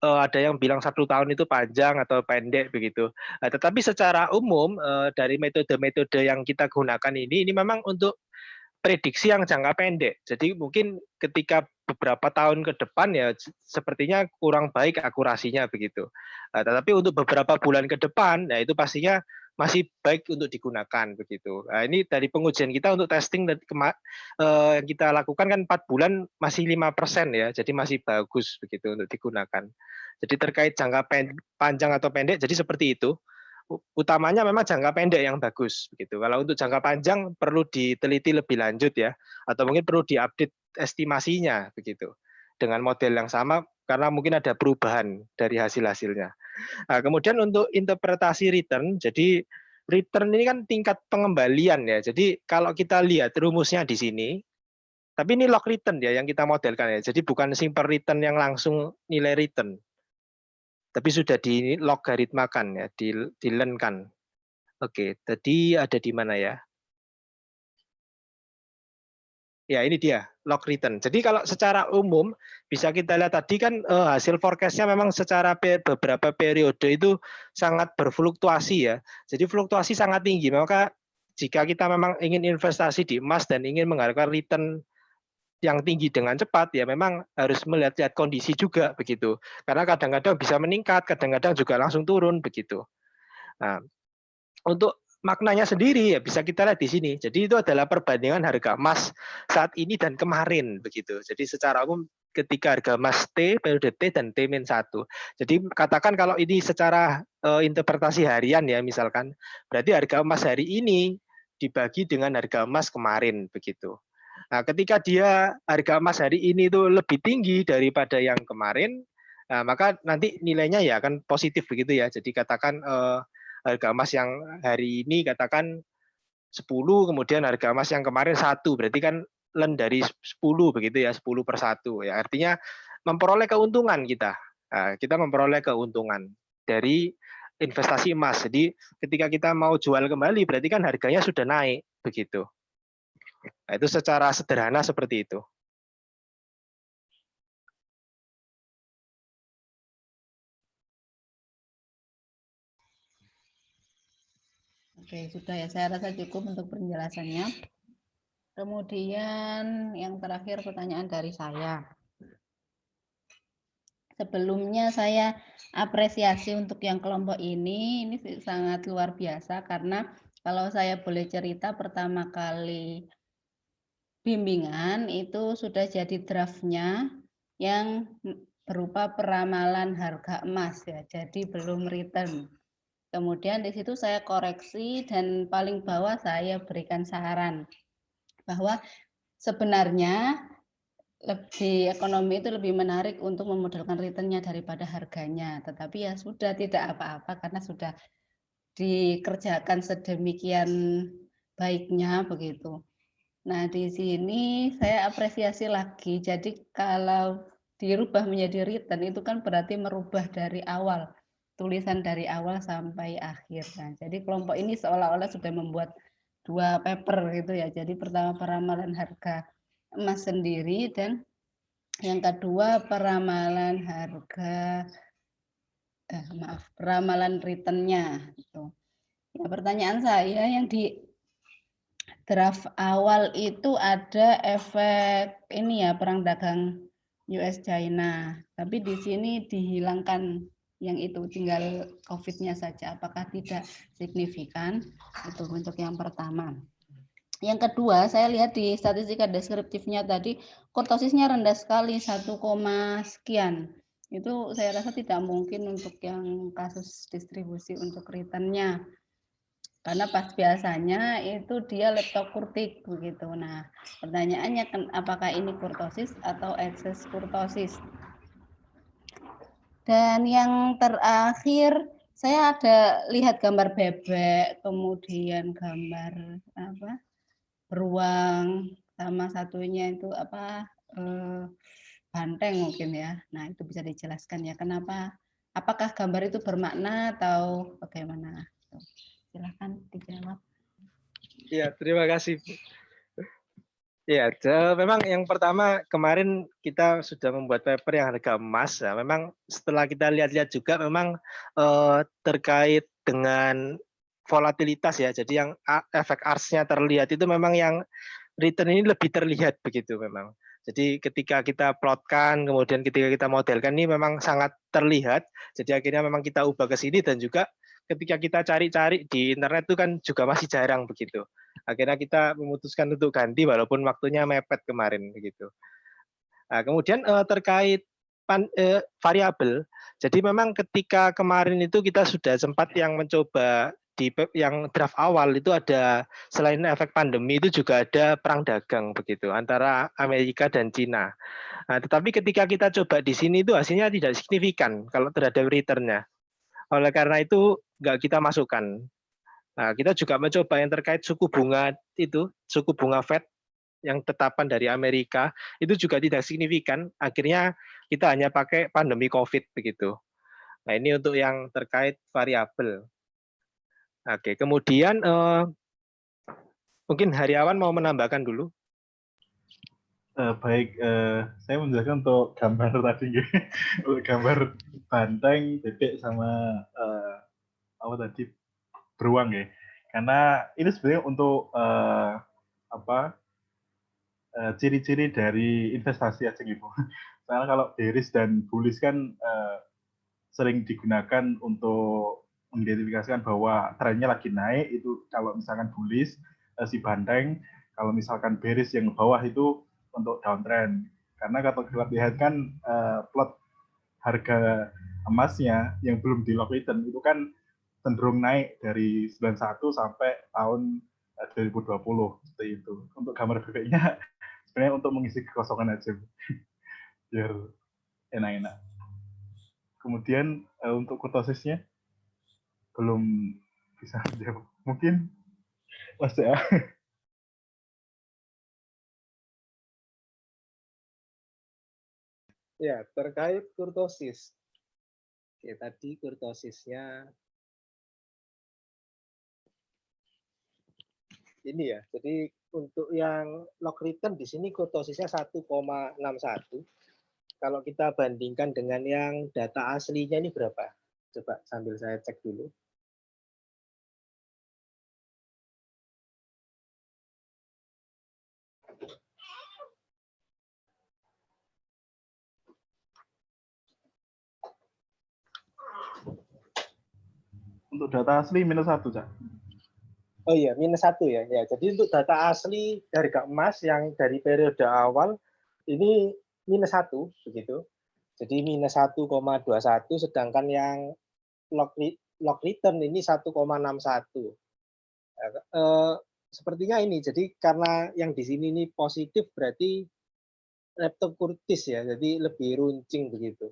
ada yang bilang 1 tahun itu panjang atau pendek begitu. Tetapi secara umum dari metode-metode yang kita gunakan ini memang untuk prediksi yang jangka pendek. Jadi mungkin ketika beberapa tahun ke depan ya sepertinya kurang baik akurasinya begitu. Tetapi untuk beberapa bulan ke depan, ya itu pastinya masih baik untuk digunakan begitu. Nah, ini dari pengujian kita untuk testing yang kita lakukan kan 4 bulan masih 5% ya, jadi masih bagus begitu untuk digunakan. Jadi terkait jangka panjang atau pendek, jadi seperti itu. Utamanya memang jangka pendek yang bagus begitu. Kalau untuk jangka panjang perlu diteliti lebih lanjut ya, atau mungkin perlu diupdate estimasinya begitu dengan model yang sama karena mungkin ada perubahan dari hasil-hasilnya. Nah, kemudian untuk interpretasi return, jadi return ini kan tingkat pengembalian ya. Jadi kalau kita lihat rumusnya di sini, tapi ini log return ya yang kita modelkan ya. Jadi bukan simple return yang langsung nilai return. Tapi sudah di logaritmakan ya, dilenkan. Oke, tadi ada di mana ya? Ya, ini dia log return. Jadi kalau secara umum bisa kita lihat tadi kan hasil forecast-nya memang secara beberapa periode itu sangat berfluktuasi ya. Jadi fluktuasi sangat tinggi. Maka jika kita memang ingin investasi di emas dan ingin mengharapkan return yang tinggi dengan cepat ya memang harus melihat kondisi juga begitu. Karena kadang-kadang bisa meningkat, kadang-kadang juga langsung turun begitu. Nah, untuk maknanya sendiri ya bisa kita lihat di sini. Jadi itu adalah perbandingan harga emas saat ini dan kemarin begitu. Jadi secara umum ketika harga emas T, periode T dan T-1. Jadi katakan kalau ini secara interpretasi harian ya misalkan, berarti harga emas hari ini dibagi dengan harga emas kemarin begitu. Nah, ketika dia harga emas hari ini itu lebih tinggi daripada yang kemarin, nah, maka nanti nilainya ya akan positif begitu ya. Jadi katakan harga emas yang hari ini katakan 10, kemudian harga emas yang kemarin 1, berarti kan len dari 10 begitu ya, 10/1 ya. Artinya memperoleh keuntungan kita. Nah, kita memperoleh keuntungan dari investasi emas. Jadi ketika kita mau jual kembali berarti kan harganya sudah naik begitu. Nah, itu secara sederhana seperti itu. Oke, sudah ya. Saya rasa cukup untuk penjelasannya. Kemudian yang terakhir pertanyaan dari saya. Sebelumnya saya apresiasi untuk yang kelompok ini sangat luar biasa karena kalau saya boleh cerita pertama kali bimbingan itu sudah jadi draftnya yang berupa peramalan harga emas ya, jadi belum return. Kemudian di situ saya koreksi dan paling bawah saya berikan saran bahwa sebenarnya lebih ekonomi itu lebih menarik untuk memodelkan returnnya daripada harganya. Tetapi ya sudah tidak apa-apa karena sudah dikerjakan sedemikian baiknya begitu. Nah, di sini saya apresiasi lagi. Jadi kalau dirubah menjadi return itu kan berarti merubah dari awal, tulisan dari awal sampai akhir. Nah, jadi kelompok ini seolah-olah sudah membuat 2 paper gitu ya. Jadi pertama peramalan harga emas sendiri dan yang kedua peramalan harga peramalan returnnya gitu. Ya, pertanyaan saya yang di draft awal itu ada efek ini ya perang dagang US China, tapi di sini dihilangkan yang itu tinggal COVID-nya saja. Apakah tidak signifikan? Itu untuk yang pertama. Yang kedua, saya lihat di statistika deskriptifnya tadi kurtosisnya rendah sekali 1, sekian. Itu saya rasa tidak mungkin untuk yang kasus distribusi untuk returnnya. Karena pas biasanya itu dia leptokurtik begitu. Nah, pertanyaannya apakah ini kurtosis atau ekses kurtosis? Dan yang terakhir saya ada lihat gambar bebek, kemudian gambar beruang, sama satunya itu banteng mungkin ya. Nah, itu bisa dijelaskan ya kenapa? Apakah gambar itu bermakna atau bagaimana? Silakan dijawab. Ya, terima kasih. Ya, memang yang pertama kemarin kita sudah membuat paper yang harga emas. Ya, memang setelah kita lihat-lihat juga memang terkait dengan volatilitas ya. Jadi yang efek ARS-nya terlihat itu memang yang return ini lebih terlihat begitu memang. Jadi ketika kita plotkan, kemudian ketika kita modelkan ini memang sangat terlihat. Jadi akhirnya memang kita ubah ke sini dan juga ketika kita cari-cari di internet itu kan juga masih jarang begitu. Akhirnya kita memutuskan untuk ganti walaupun waktunya mepet kemarin begitu. Nah, kemudian terkait variabel, jadi memang ketika kemarin itu kita sudah sempat yang mencoba di yang draft awal itu ada selain efek pandemi itu juga ada perang dagang begitu antara Amerika dan Cina. Nah, tetapi ketika kita coba di sini itu hasilnya tidak signifikan kalau terhadap returnnya. Oleh karena itu nggak kita masukkan. Nah, kita juga mencoba yang terkait suku bunga itu, suku bunga Fed yang tetapan dari Amerika itu juga tidak signifikan. Akhirnya kita hanya pakai pandemi COVID begitu. Nah, ini untuk yang terkait variabel. Oke, kemudian mungkin Hariawan mau menambahkan dulu. Baik, saya menjelaskan untuk gambar tadi, untuk gambar banteng, bebek sama apa tadi beruang ya. Karena ini sebenarnya untuk ciri-ciri dari investasi aja gitu. Karena kalau bearish dan bullish kan sering digunakan untuk mengidentifikasikan bahwa trennya lagi naik itu kalau misalkan bullish si banteng, kalau misalkan bearish yang bawah itu untuk downtrend. Karena kalau kita lihat kan plot harga emasnya yang belum di lock return itu kan cenderung naik dari 91 sampai tahun 2020 seperti itu. Untuk gambar bebeknya sebenarnya untuk mengisi kekosongan aja biar enak-enak. Kemudian untuk kurtosisnya belum bisa jawab. Mungkin Mas ya. Ya, terkait kurtosis. Oke, tadi kurtosisnya ini ya. Jadi untuk yang lock return di sini kurtosisnya 1,61. Kalau kita bandingkan dengan yang data aslinya ini berapa? Coba sambil saya cek dulu. Untuk data asli -1, Cak. Oh iya, -1 ya. Ya, jadi untuk data asli harga emas yang dari periode awal ini -1 begitu. Jadi -1,21 sedangkan yang lock return ini 1,61. Sepertinya ini. Jadi karena yang di sini ini positif berarti leptokurtis ya. Jadi lebih runcing begitu.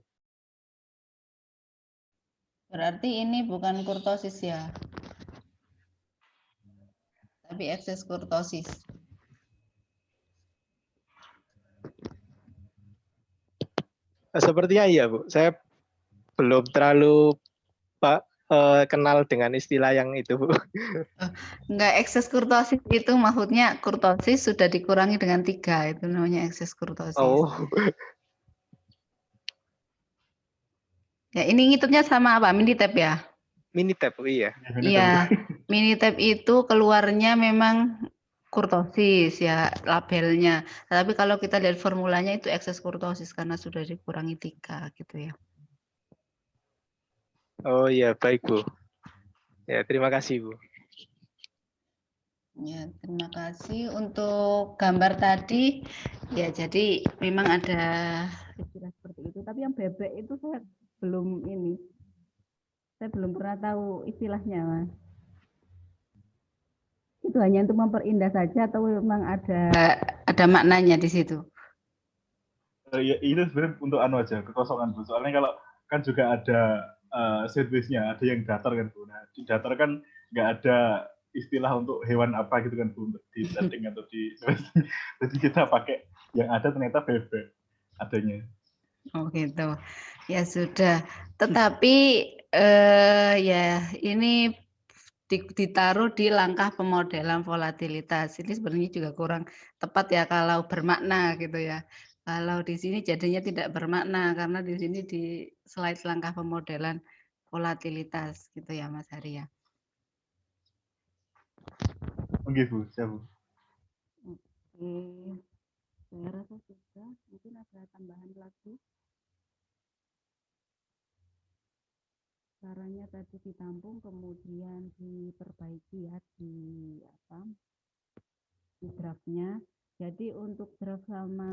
Berarti ini bukan kurtosis ya, tapi ekses kurtosis. Sepertinya iya, Bu. Saya belum terlalu kenal dengan istilah yang itu, Bu. Enggak, ekses kurtosis itu maksudnya kurtosis sudah dikurangi dengan 3, itu namanya ekses kurtosis. Oh. Ya, ini ngitungnya sama apa? Minitab ya? Minitab, iya. Iya, Minitab itu keluarnya memang kurtosis ya labelnya. Tapi kalau kita lihat formulanya itu ekses kurtosis karena sudah dikurangi 3 gitu ya. Oh iya, baik Bu. Ya, terima kasih Bu. Ya, terima kasih untuk gambar tadi. Ya, jadi memang ada istilah seperti itu. Tapi yang bebek itu saya belum ini. Saya belum pernah tahu istilahnya, Mas. Itu hanya untuk memperindah saja atau memang ada maknanya di situ? Ya, itu sebenarnya untuk anu aja, kekosongan Bu. Soalnya kalau kan juga ada servisnya, ada yang datar kan Bu. Nah, di datar kan nggak ada istilah untuk hewan apa gitu kan Bu, untuk di setting atau di jadi kita pakai yang ada ternyata bebek adanya. Oh gitu. Ya sudah. Tetapi ya ini ditaruh di langkah pemodelan volatilitas. Ini sebenarnya juga kurang tepat ya kalau bermakna gitu ya. Kalau di sini jadinya tidak bermakna karena di sini di slide langkah pemodelan volatilitas gitu ya Mas Hari ya. Oke Bu, siap Bu. Oke, saya rasa sudah. Mungkin ada tambahan lagi. Caranya tadi ditampung kemudian diperbaiki ya di draftnya. Jadi untuk draft sama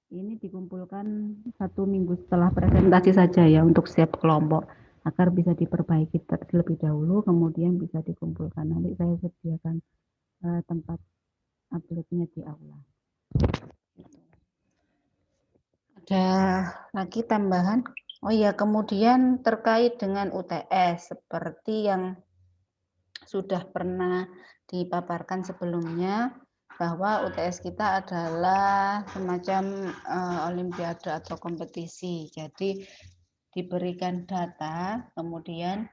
ini dikumpulkan 1 minggu setelah presentasi saja ya untuk setiap kelompok agar bisa diperbaiki terlebih dahulu kemudian bisa dikumpulkan. Nanti saya sediakan tempat uploadnya di aula. Ada lagi tambahan? Oh iya, kemudian terkait dengan UTS seperti yang sudah pernah dipaparkan sebelumnya bahwa UTS kita adalah semacam olimpiade atau kompetisi. Jadi diberikan data, kemudian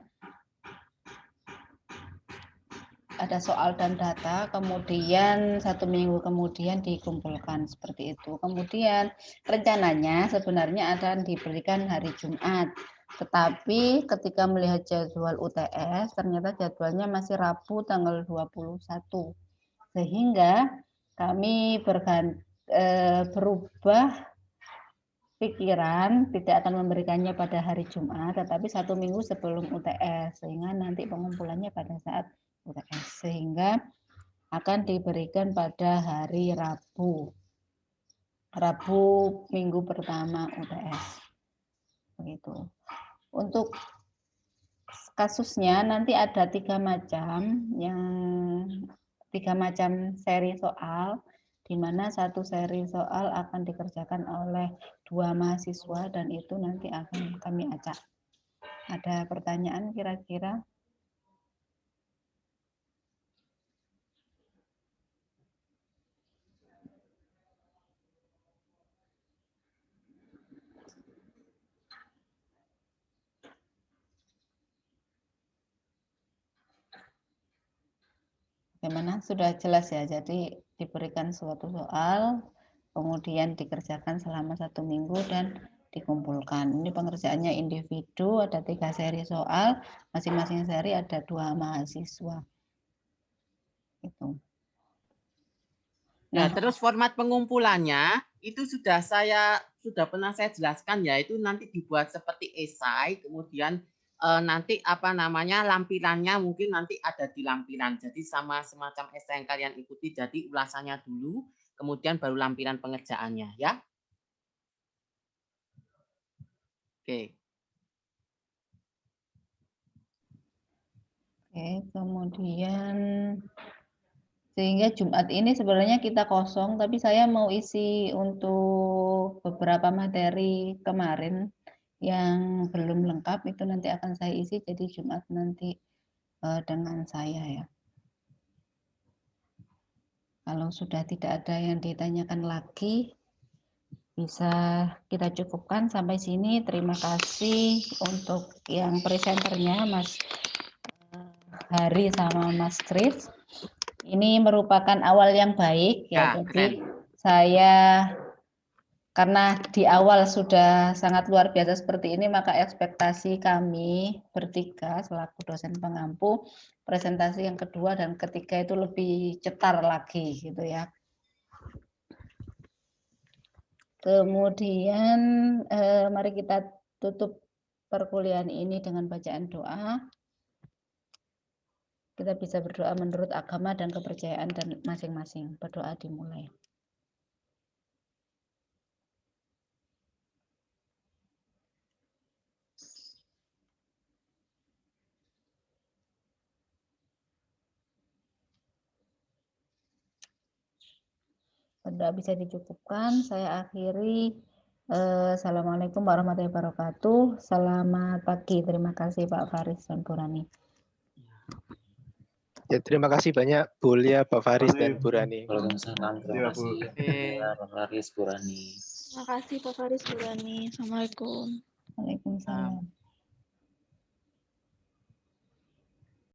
ada soal dan data, kemudian 1 minggu kemudian dikumpulkan seperti itu. Kemudian rencananya sebenarnya akan diberikan hari Jumat, tetapi ketika melihat jadwal UTS ternyata jadwalnya masih Rabu tanggal 21, sehingga kami berubah pikiran tidak akan memberikannya pada hari Jumat, tetapi 1 minggu sebelum UTS, sehingga nanti pengumpulannya pada saat UTS, sehingga akan diberikan pada hari Rabu minggu pertama UTS. Begitu. Untuk kasusnya nanti ada 3 macam seri soal, di mana 1 seri soal akan dikerjakan oleh 2 mahasiswa dan itu nanti akan kami acak. Ada pertanyaan kira-kira? Bagaimana? Sudah jelas ya, jadi diberikan suatu soal, kemudian dikerjakan selama 1 minggu dan dikumpulkan. Ini pengerjaannya individu, ada 3 seri soal, masing-masing seri ada 2 mahasiswa. Itu. Nah, terus format pengumpulannya itu sudah pernah saya jelaskan ya, itu nanti dibuat seperti esai, kemudian nanti lampirannya mungkin nanti ada di lampiran. Jadi sama semacam esai yang kalian ikuti, jadi ulasannya dulu, kemudian baru lampiran pengerjaannya ya. Oke. Oke, kemudian sehingga Jumat ini sebenarnya kita kosong, tapi saya mau isi untuk beberapa materi kemarin yang belum lengkap, itu nanti akan saya isi, jadi Jumat nanti dengan saya ya. Kalau sudah tidak ada yang ditanyakan lagi, bisa kita cukupkan sampai sini. Terima kasih untuk yang presenternya Mas Hari sama Mas Kris. Ini merupakan awal yang baik ya, jadi saya karena di awal sudah sangat luar biasa seperti ini, maka ekspektasi kami bertiga selaku dosen pengampu, presentasi yang kedua dan ketiga itu lebih cetar lagi gitu ya. Kemudian mari kita tutup perkuliahan ini dengan bacaan doa. Kita bisa berdoa menurut agama dan kepercayaan dan masing-masing. Berdoa dimulai. Berdoa bisa dicukupkan. Saya akhiri. Assalamualaikum warahmatullahi wabarakatuh. Selamat pagi. Terima kasih Pak Faris dan Bu Rani. Ya, terima kasih banyak Bu Lia, Pak Faris dan Bu Rani. Waalaikumsalam. Terima kasih Pak Faris, Bu Rani. Terima kasih Pak Faris, Bu Rani. Assalamualaikum. Waalaikumsalam.